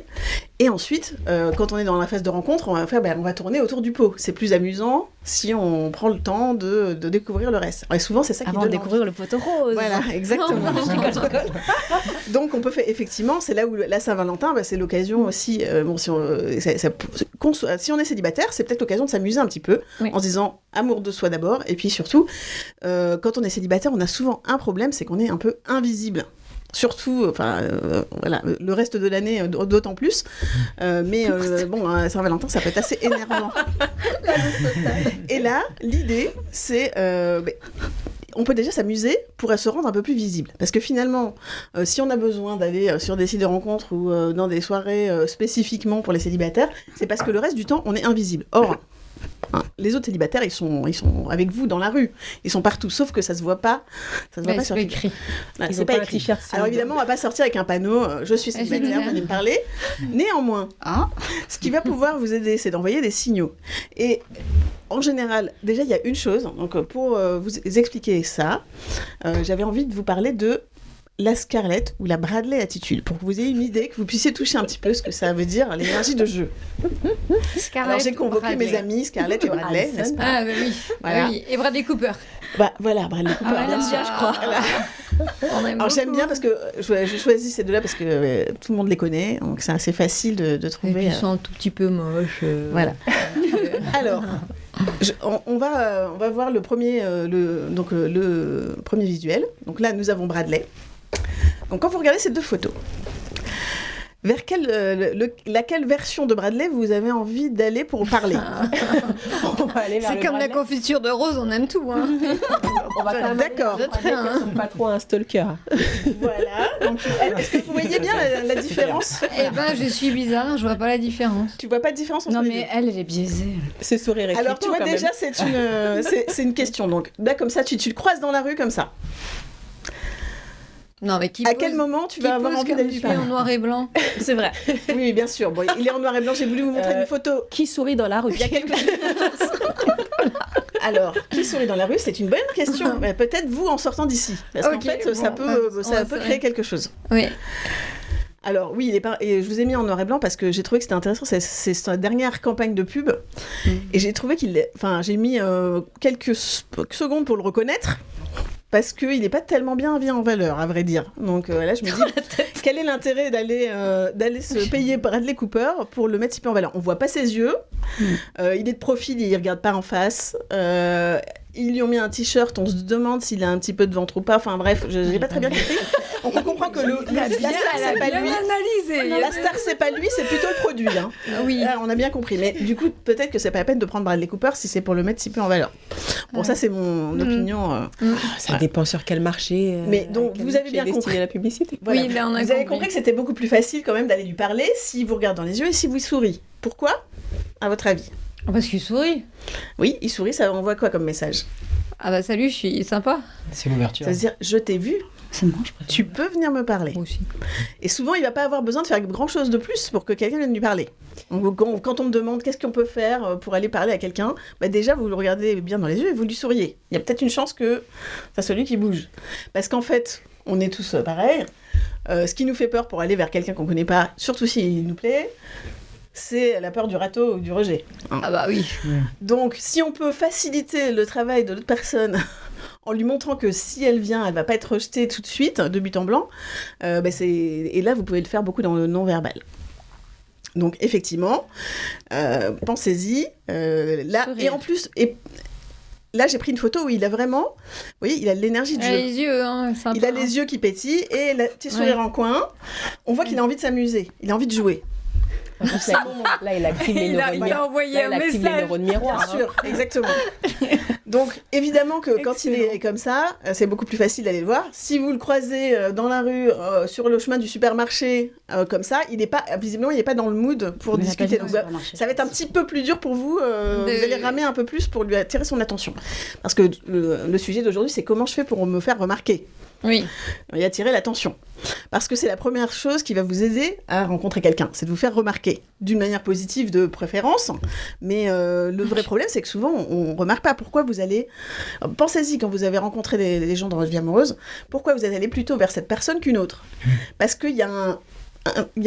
Et ensuite, quand on est dans la phase de rencontre, on va tourner autour du pot. C'est plus amusant si on prend le temps de découvrir le reste. Et souvent, c'est ça qui donne avant de découvrir le poteau rose. Voilà, exactement. Donc, on peut faire, effectivement, c'est là où la Saint-Valentin, c'est l'occasion aussi, si on est célibataire, c'est peut-être l'occasion de s'amuser un petit peu, en se disant amour de soi d'abord, et puis surtout, quand on est célibataire, on a souvent un problème, c'est qu'on est un peu invisible. Surtout, voilà, le reste de l'année, d'autant plus. Mais Saint-Valentin, ça peut être assez énervant. Et là, l'idée, c'est... on peut déjà s'amuser pour se rendre un peu plus visible. Parce que finalement, si on a besoin d'aller sur des sites de rencontres ou dans des soirées spécifiquement pour les célibataires, c'est parce que le reste du temps, on est invisible. Or, les autres célibataires, ils sont avec vous dans la rue. Ils sont partout, sauf que ça se voit pas. Ça se voit pas sur écrit. C'est pas écrit. Alors évidemment, on va pas sortir avec un panneau je suis célibataire, venez me parler. Néanmoins, ce qui va pouvoir vous aider, c'est d'envoyer des signaux. Et en général, déjà, il y a une chose. Donc, pour vous expliquer ça, j'avais envie de vous parler de la Scarlett ou la Bradley attitude, pour que vous ayez une idée, que vous puissiez toucher un petit peu ce que ça veut dire, l'énergie de jeu. Alors j'ai convoqué mes amis Scarlett et Bradley, n'est-ce pas ? Oui. Voilà. Oui. Et Bradley Cooper. Voilà, Bradley Cooper, bien sûr, je crois. Voilà. Alors j'aime bien parce que je choisis ces deux-là parce que tout le monde les connaît, donc c'est assez facile de trouver. Et puis ils sont un tout petit peu moches. Voilà. Alors, on va voir le premier visuel. Donc là, nous avons Bradley. Donc quand vous regardez ces deux photos, vers laquelle version de Bradley vous avez envie d'aller pour parler? On va aller vers C'est le comme la Bradley. confiture de rose, on aime tout. Hein. On va quand même D'accord. aller vers le Bradley, pas trop un stalker. Voilà. Donc, est-ce que vous voyez bien la différence? Eh ben, je suis bizarre, je vois pas la différence. Tu vois pas de différence entre Non, les mais deux? elle est biaisée. Ce sourire est Alors tu vois quand déjà même. c'est une question. Donc là comme ça tu le croises dans la rue comme ça. Non, mais qui À pose- quel moment tu qui vas avoir pose envie comme d'aller je lui suis parler? en noir et blanc. C'est vrai. Oui, bien sûr. Bon, il est en noir et blanc. J'ai voulu vous montrer une photo. Qui sourit dans la rue? Il y a quelque chose. Alors, qui sourit dans la rue? C'est une bonne question. Mais peut-être vous en sortant d'ici, parce qu'en Ok, fait, ça bon, peut c'est créer vrai. quelque chose. Oui. Alors oui, et je vous ai mis en noir et blanc parce que j'ai trouvé que c'était intéressant. C'est sa dernière campagne de pub, et j'ai trouvé j'ai mis quelques secondes pour le reconnaître. Parce qu'il n'est pas tellement bien mis en valeur, à vrai dire. Donc là, je me dis, quel est l'intérêt d'aller se payer Bradley Cooper pour le mettre si peu en valeur? On voit pas ses yeux, il est de profil, il regarde pas en face. Ils lui ont mis un t-shirt, on se demande s'il a un petit peu de ventre ou pas. Enfin bref, je n'ai pas très bien compris. On comprend que la star, c'est pas lui. analysé. La star, c'est pas lui, c'est plutôt le produit. Hein. Oui. Là, on a bien compris. Mais du coup, peut-être que c'est pas la peine de prendre Bradley Cooper si c'est pour le mettre si peu en valeur. Bon, ça, c'est mon opinion. Ça dépend sur quel marché. Mais donc, quel vous avez marché bien est destiné compris. à la publicité. Voilà. Oui, là, on a vous avez compris. compris que c'était beaucoup plus facile quand même d'aller lui parler s'il vous regarde dans les yeux et s'il vous sourit. Pourquoi, à votre avis? Parce qu'il sourit. Oui, il sourit, ça envoie quoi comme message? Ah bah salut, je suis sympa. C'est l'ouverture. Ça veut dire, je t'ai vu, C'est moi, je préfère. tu peux venir me parler. Moi aussi. Et souvent, il va pas avoir besoin de faire grand-chose de plus pour que quelqu'un vienne lui parler. Donc, quand on me demande qu'est-ce qu'on peut faire pour aller parler à quelqu'un, bah déjà, vous le regardez bien dans les yeux et vous lui souriez. Il y a peut-être une chance que ça soit lui qui bouge. Parce qu'en fait, on est tous pareils. Ce qui nous fait peur pour aller vers quelqu'un qu'on connaît pas, surtout s'il nous plaît, c'est la peur du râteau ou du rejet. Ah bah oui. Donc, si on peut faciliter le travail de l'autre personne en lui montrant que si elle vient, elle va pas être rejetée tout de suite, de but en blanc, et là, vous pouvez le faire beaucoup dans le non-verbal. Donc, effectivement, pensez-y. Là, Sourire. et en plus... Là, j'ai pris une photo où il a vraiment... Vous voyez, il a de l'énergie de Ah, jeu. les yeux, hein, sympa. Il a les yeux qui pétillent et le petit sourire en coin. On voit qu'il a envie de s'amuser. Il a envie de jouer. En plus, là, il active les Il a neurones. envoyé Là, un il active les message. neurones Bien miroirs. hein. sûr, exactement. Donc, évidemment que quand il est comme ça, c'est beaucoup plus facile d'aller le voir. Si vous le croisez dans la rue, sur le chemin du supermarché, comme ça, visiblement, il n'est pas dans le mood pour discuter. Donc, ça va être un petit peu plus dur pour vous. Vous allez ramer un peu plus pour lui attirer son attention. Parce que le sujet d'aujourd'hui, c'est comment je fais pour me faire remarquer Oui. et attirer l'attention. Parce que c'est la première chose qui va vous aider à rencontrer quelqu'un, c'est de vous faire remarquer, d'une manière positive de préférence. Mais le vrai problème, c'est que souvent, on ne remarque pas pourquoi vous allez... Pensez-y, quand vous avez rencontré des gens dans votre vie amoureuse, pourquoi vous êtes allé plutôt vers cette personne qu'une autre? Parce qu'il y a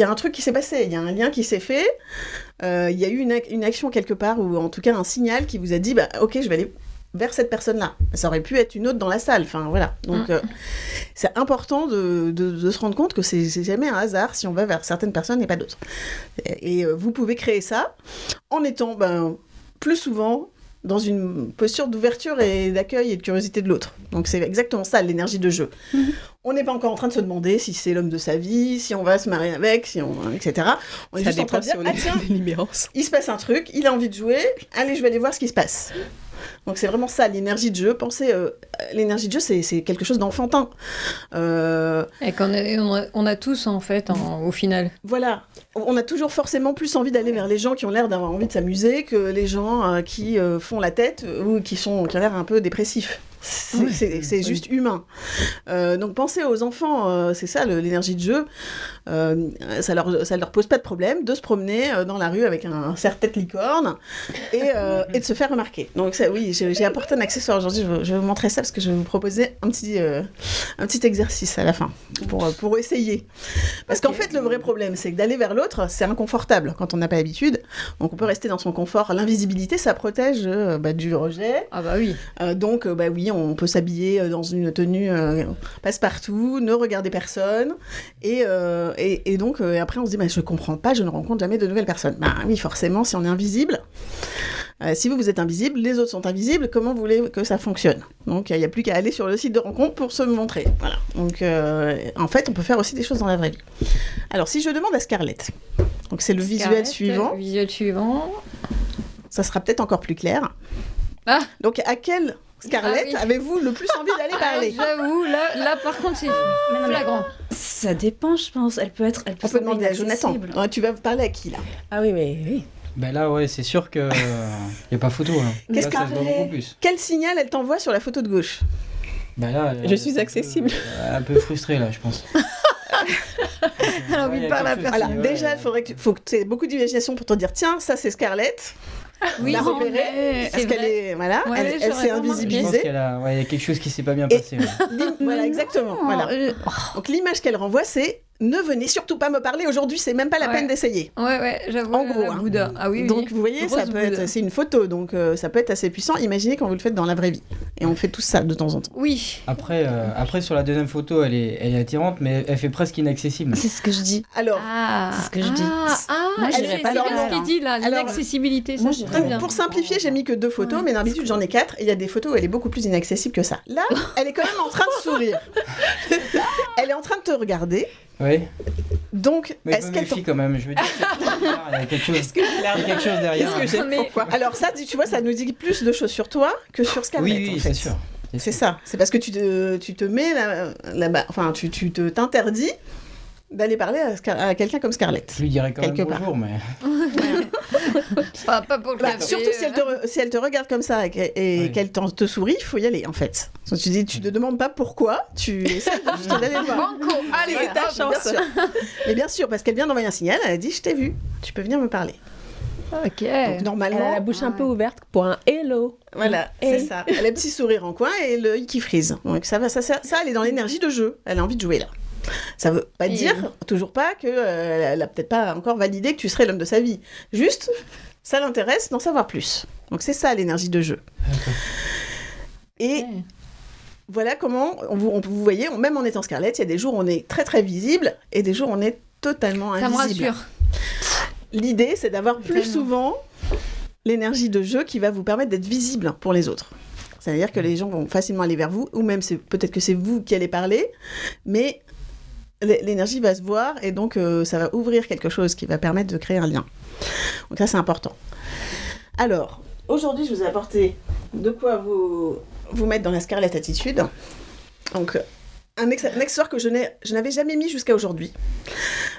un truc qui s'est passé, il y a un lien qui s'est fait, il y a eu une action quelque part, ou en tout cas un signal qui vous a dit, ok, je vais aller vers cette personne-là. Ça aurait pu être une autre dans la salle, enfin voilà. Donc c'est important de se rendre compte que c'est jamais un hasard si on va vers certaines personnes et pas d'autres. Et vous pouvez créer ça en étant plus souvent dans une posture d'ouverture et d'accueil et de curiosité de l'autre. Donc c'est exactement ça, l'énergie de jeu. On n'est pas encore en train de se demander si c'est l'homme de sa vie, si on va se marier avec, etc. On est Ça juste en train dépend de dire, si on est délibérance. il se passe un truc, il a envie de jouer, allez, je vais aller voir ce qui se passe. Donc c'est vraiment ça, l'énergie de jeu. Pensez, l'énergie de jeu, c'est quelque chose d'enfantin. Et on a tous, en fait, au final. Voilà, on a toujours forcément plus envie d'aller vers les gens qui ont l'air d'avoir envie de s'amuser que les gens qui font la tête ou qui ont l'air un peu dépressifs. C'est juste humain. Donc pensez aux enfants, c'est ça l'énergie de jeu. Ça leur pose pas de problème de se promener dans la rue avec un serre-tête licorne et de se faire remarquer. Donc ça, oui, j'ai apporté un accessoire aujourd'hui. Je vais vous montrer ça parce que je vais vous proposer un petit exercice à la fin pour essayer. Parce qu'en fait, le vrai problème, c'est que d'aller vers l'autre, c'est inconfortable quand on n'a pas l'habitude. Donc on peut rester dans son confort. L'invisibilité, ça protège du rejet. Ah bah oui. Donc oui, vie, on peut s'habiller dans une tenue passe-partout, ne regarder personne, et donc après on se dit, je comprends pas, je ne rencontre jamais de nouvelles personnes. Oui, forcément, si on est invisible, si vous êtes invisible, les autres sont invisibles, comment vous voulez que ça fonctionne? Donc il n'y a plus qu'à aller sur le site de rencontre pour se montrer. Voilà. Donc en fait, on peut faire aussi des choses dans la vraie vie. Alors si je demande à Scarlett, donc c'est le visuel suivant. Ça sera peut-être encore plus clair. Donc à quelle Scarlett avez-vous le plus envie d'aller parler? J'avoue, là par contre c'est flagrant. Ça dépend, je pense. On peut demander à Jonathan. Tu vas parler à qui là? Ah oui, mais... Ben là, c'est sûr qu'il n'y a pas photo. Là, ça se voit beaucoup plus. Quel signal elle t'envoie sur la photo de gauche? Ben là, je suis accessible. Un peu frustrée, là, je pense. Elle a envie de parler à personne. Alors, déjà, il faut que tu aies beaucoup d'imagination pour te dire, tiens, ça c'est Scarlett. Oui, la repérer. Est-ce qu'elle est... Voilà, elle s'est invisibilisée. Il y a quelque chose qui ne s'est pas bien passé. Voilà, exactement. Voilà. Donc l'image qu'elle renvoie, c'est ne venez surtout pas me parler aujourd'hui, c'est même pas la peine d'essayer. Ouais, j'avoue. En gros, Bouddha. Ah oui. Donc vous voyez, ça peut être, c'est une photo, donc ça peut être assez puissant. Imaginez quand vous le faites dans la vraie vie. Et on fait tout ça de temps en temps. Oui. Après sur la deuxième photo, elle est attirante, mais elle fait presque inaccessible. C'est ce que je dis. Alors, c'est ce que je dis. Moi, j'irais pas c'est ce qu'il dit là, l'inaccessibilité. Moi, pour simplifier, j'ai mis que 2 photos, mais d'habitude j'en ai 4. Et il y a des photos où elle est beaucoup plus inaccessible que ça. Là, elle est quand même en train de sourire. Elle est en train de te regarder. Oui. Donc, mais est-ce qu'elle quand même, je veux dire, il y a quelque chose derrière. Pourquoi? Alors ça, tu vois, ça nous dit plus de choses sur toi que sur Scarlett. Oui, en fait. c'est sûr. C'est ça. C'est parce que tu te mets là-bas, enfin, tu t'interdis d'aller parler à quelqu'un comme Scarlett. Je lui dirais quand même bonjour, mais... pas pour le café. Surtout si elle te regarde comme ça et qu'elle te sourit, il faut y aller, en fait. Tu te demandes pas pourquoi, tu essaies juste d'aller le voir. Banco, allez, c'est ta chance. Mais bien sûr, parce qu'elle vient d'envoyer un signal, elle a dit « je t'ai vu, tu peux venir me parler ». Ok. Donc, normalement... Elle a la bouche un peu ouverte pour un hello. Voilà, c'est ça. Elle a un petit sourire en coin et l'œil qui frise. Donc ça, elle est dans l'énergie de jeu. Elle a envie de jouer là. Ça veut pas dire, toujours pas, qu'elle a peut-être pas encore validé que tu serais l'homme de sa vie. Juste, ça l'intéresse d'en savoir plus. Donc c'est ça l'énergie de jeu. Et voilà comment, vous voyez, même en étant Scarlett, il y a des jours où on est très très visible et des jours où on est totalement invisible. Ça me rassure. L'idée, c'est d'avoir plus souvent l'énergie de jeu qui va vous permettre d'être visible pour les autres. C'est-à-dire que les gens vont facilement aller vers vous, ou même peut-être que c'est vous qui allez parler, mais l'énergie va se voir et donc ça va ouvrir quelque chose qui va permettre de créer un lien. Donc ça, c'est important. Alors, aujourd'hui, je vous ai apporté de quoi vous mettre dans la Scarlett Attitude. Donc, un accessoire que je n'avais jamais mis jusqu'à aujourd'hui.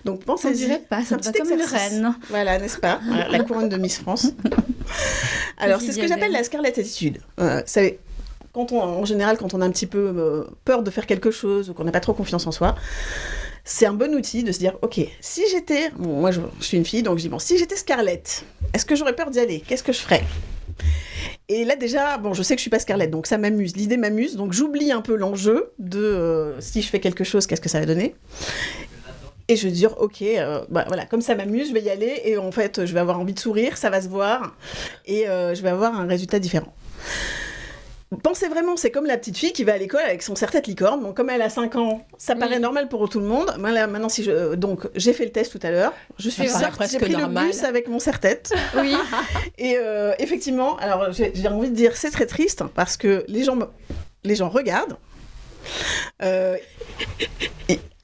Donc, pensez-y. On dirait pas, c'est un petit comme une reine. Voilà, n'est-ce pas? Voilà, la couronne de Miss France. Alors, c'est ce que j'appelle la Scarlett Attitude. En général, quand on a un petit peu peur de faire quelque chose ou qu'on n'a pas trop confiance en soi, c'est un bon outil de se dire, ok, si j'étais... Bon, moi, je suis une fille, donc je dis, si j'étais Scarlett, est-ce que j'aurais peur d'y aller? Qu'est-ce que je ferais? Et là, déjà, je sais que je suis pas Scarlett, donc ça m'amuse. L'idée m'amuse, donc j'oublie un peu l'enjeu de si je fais quelque chose, qu'est-ce que ça va donner? Et je vais dire, ok, voilà, comme ça m'amuse, je vais y aller, et en fait, je vais avoir envie de sourire, ça va se voir, et je vais avoir un résultat différent. Pensez vraiment, c'est comme la petite fille qui va à l'école avec son serre-tête licorne. Donc, comme elle a 5 ans, ça paraît normal pour tout le monde. Maintenant, donc, j'ai fait le test tout à l'heure. Je suis sortie, j'ai pris le bus avec mon serre-tête. Oui. Et effectivement, alors j'ai envie de dire, c'est très triste parce que les gens regardent. Et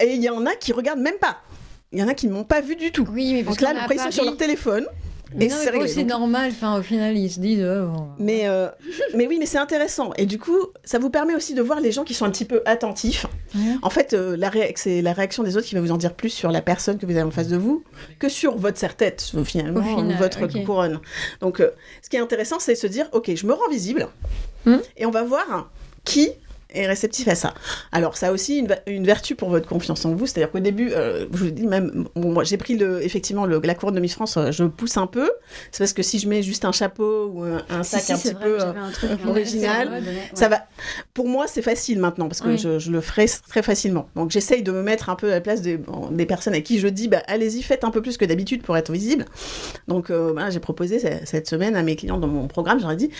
il y en a qui regardent même pas. Il y en a qui ne m'ont pas vu du tout. Oui, mais parce donc là, après, ils sont sur leur téléphone. Mais non, c'est normal, au final, ils se disent... Mais oui, mais c'est intéressant. Et du coup, ça vous permet aussi de voir les gens qui sont un petit peu attentifs. En fait, c'est la réaction des autres qui va vous en dire plus sur la personne que vous avez en face de vous que sur votre serre-tête, finalement, ou votre couronne. Donc, ce qui est intéressant, c'est de se dire, ok, je me rends visible, et on va voir qui est réceptif à ça. Alors, ça a aussi une vertu pour votre confiance en vous, c'est-à-dire qu'au début, je vous dis même, moi j'ai pris effectivement la couronne de Miss France, je pousse un peu, c'est parce que si je mets juste un chapeau ou un sac un petit peu original, ça va. Pour moi, c'est facile maintenant, parce que je le ferai très facilement. Donc, j'essaye de me mettre un peu à la place des personnes à qui je dis, allez-y, faites un peu plus que d'habitude pour être visible. Donc, j'ai proposé cette semaine à mes clients dans mon programme, j'aurais dit,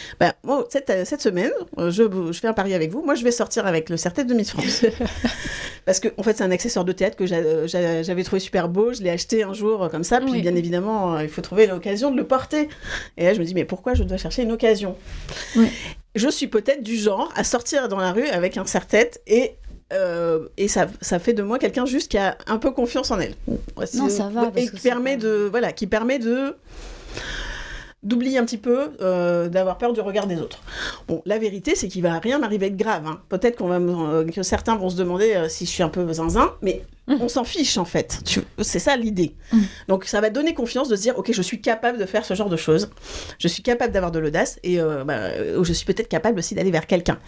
moi, cette semaine, je fais un pari avec vous, moi je vais sortir avec le serre-tête de Miss France. Parce que, en fait, c'est un accessoire de théâtre que j'avais trouvé super beau, je l'ai acheté un jour comme ça, puis bien évidemment, il faut trouver l'occasion de le porter. Et là, je me dis, mais pourquoi je dois chercher une occasion ? Je suis peut-être du genre à sortir dans la rue avec un serre-tête et ça fait de moi quelqu'un juste qui a un peu confiance en elle. Non, ça va. Et qui permet d'oublier un petit peu, d'avoir peur du regard des autres. Bon, la vérité, c'est qu'il va rien m'arriver de grave. Hein. Peut-être que certains vont se demander si je suis un peu zinzin, mais on s'en fiche en fait. C'est ça l'idée. Donc ça va donner confiance de se dire, ok, je suis capable de faire ce genre de choses. Je suis capable d'avoir de l'audace et je suis peut-être capable aussi d'aller vers quelqu'un.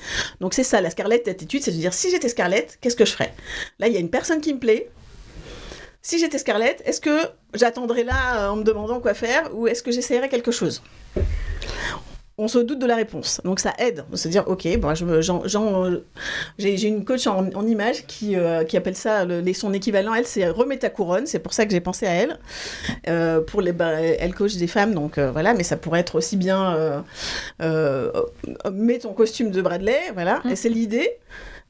Donc c'est ça, la Scarlett attitude, c'est de dire, si j'étais Scarlett, qu'est-ce que je ferais ? Là, il y a une personne qui me plaît. Si j'étais Scarlett, est-ce que j'attendrais là en me demandant quoi faire ou est-ce que j'essayerais quelque chose ? On se doute de la réponse. Donc ça aide de se dire, ok, j'ai une coach en images qui appelle ça, son équivalent, elle, c'est remets ta couronne. C'est pour ça que j'ai pensé à elle. Elle coach des femmes, donc voilà, mais ça pourrait être aussi bien mets ton costume de Bradley, voilà. Et c'est l'idée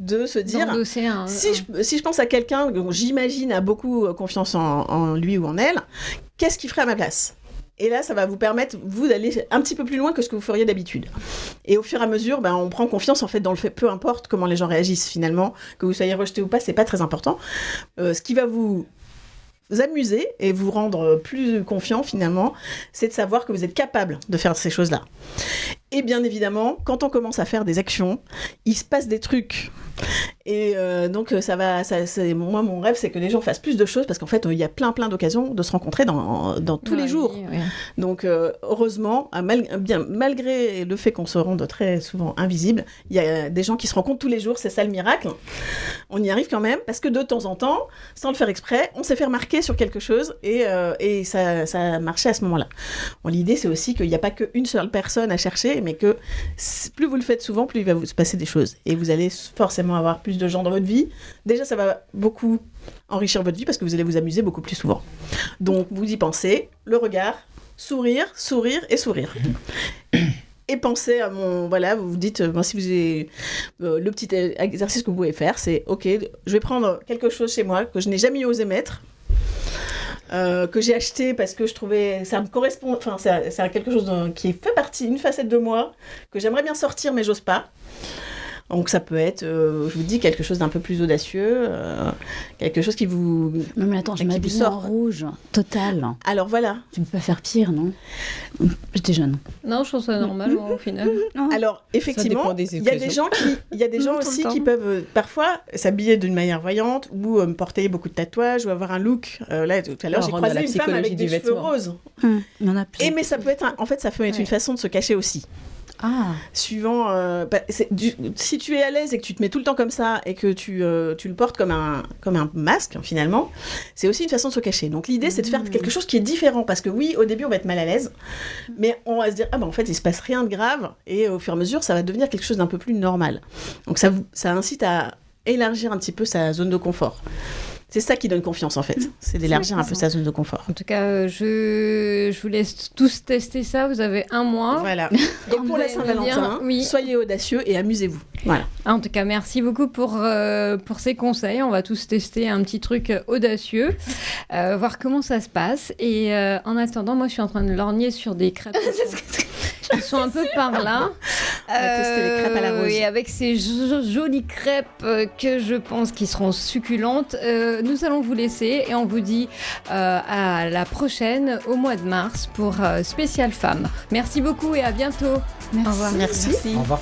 de se dire, si je pense à quelqu'un dont j'imagine a beaucoup confiance en lui ou en elle, qu'est-ce qu'il ferait à ma place ? Et là, ça va vous permettre, vous, d'aller un petit peu plus loin que ce que vous feriez d'habitude. Et au fur et à mesure, on prend confiance, en fait, dans le fait, peu importe comment les gens réagissent, finalement, que vous soyez rejeté ou pas, c'est pas très important. Ce qui va vous amuser et vous rendre plus confiant, finalement, c'est de savoir que vous êtes capable de faire ces choses-là. Et bien évidemment, quand on commence à faire des actions, il se passe des trucs. Et donc, moi, mon rêve, c'est que les gens fassent plus de choses parce qu'en fait, il y a plein d'occasions de se rencontrer dans tous les jours. Oui. Donc, heureusement, malgré le fait qu'on se rende très souvent invisible, il y a des gens qui se rencontrent tous les jours, c'est ça le miracle. On y arrive quand même parce que de temps en temps, sans le faire exprès, on s'est fait remarquer sur quelque chose et ça a marché à ce moment-là. Bon, l'idée, c'est aussi qu'il n'y a pas qu'une seule personne à chercher, mais que plus vous le faites souvent, plus il va vous se passer des choses. Et vous allez forcément avoir plus de gens dans votre vie. Déjà, ça va beaucoup enrichir votre vie parce que vous allez vous amuser beaucoup plus souvent. Donc, vous y pensez, le regard, sourire et sourire. Et pensez à vous vous dites, si vous avez le petit exercice que vous pouvez faire, c'est, ok, je vais prendre quelque chose chez moi que je n'ai jamais osé mettre, que j'ai acheté parce que je trouvais ça me correspond, enfin c'est quelque chose qui fait partie, une facette de moi que j'aimerais bien sortir mais j'ose pas. Donc ça peut être, je vous dis, quelque chose d'un peu plus audacieux, quelque chose qui vous... Non mais attends, je m'habille en rouge, total. Alors voilà. Tu peux pas faire pire, non ? J'étais jeune. Non, je trouve ça normal au final. Alors effectivement, il y a des gens aussi qui peuvent parfois s'habiller d'une manière voyante ou porter beaucoup de tatouages ou avoir un look. Là, tout à l'heure, j'ai croisé une femme avec des cheveux roses. Il y en a plus. Mais ça peut être, ça peut être une façon de se cacher aussi. Ah. Suivant, si tu es à l'aise et que tu te mets tout le temps comme ça et que tu le portes comme un masque, finalement, c'est aussi une façon de se cacher. Donc l'idée, c'est de faire quelque chose qui est différent parce que oui, au début, on va être mal à l'aise, mais on va se dire, en fait, il se passe rien de grave et au fur et à mesure, ça va devenir quelque chose d'un peu plus normal. Donc ça incite à élargir un petit peu sa zone de confort. C'est ça qui donne confiance, en fait. C'est d'élargir un peu sa zone de confort. En tout cas, je vous laisse tous tester ça. Vous avez 1 mois. Voilà. Et pour la Saint-Valentin, soyez audacieux et amusez-vous. Voilà. En tout cas, merci beaucoup pour ces conseils. On va tous tester un petit truc audacieux, voir comment ça se passe. Et en attendant, moi, je suis en train de lorgner sur des crêpes qui sont un peu par là. On va tester les crêpes à la rose. Et avec ces jolies crêpes que je pense qui seront succulentes, nous allons vous laisser et on vous dit à la prochaine au mois de mars pour Spécial Femmes. Merci beaucoup et à bientôt. Merci. Au revoir. Merci. Au revoir.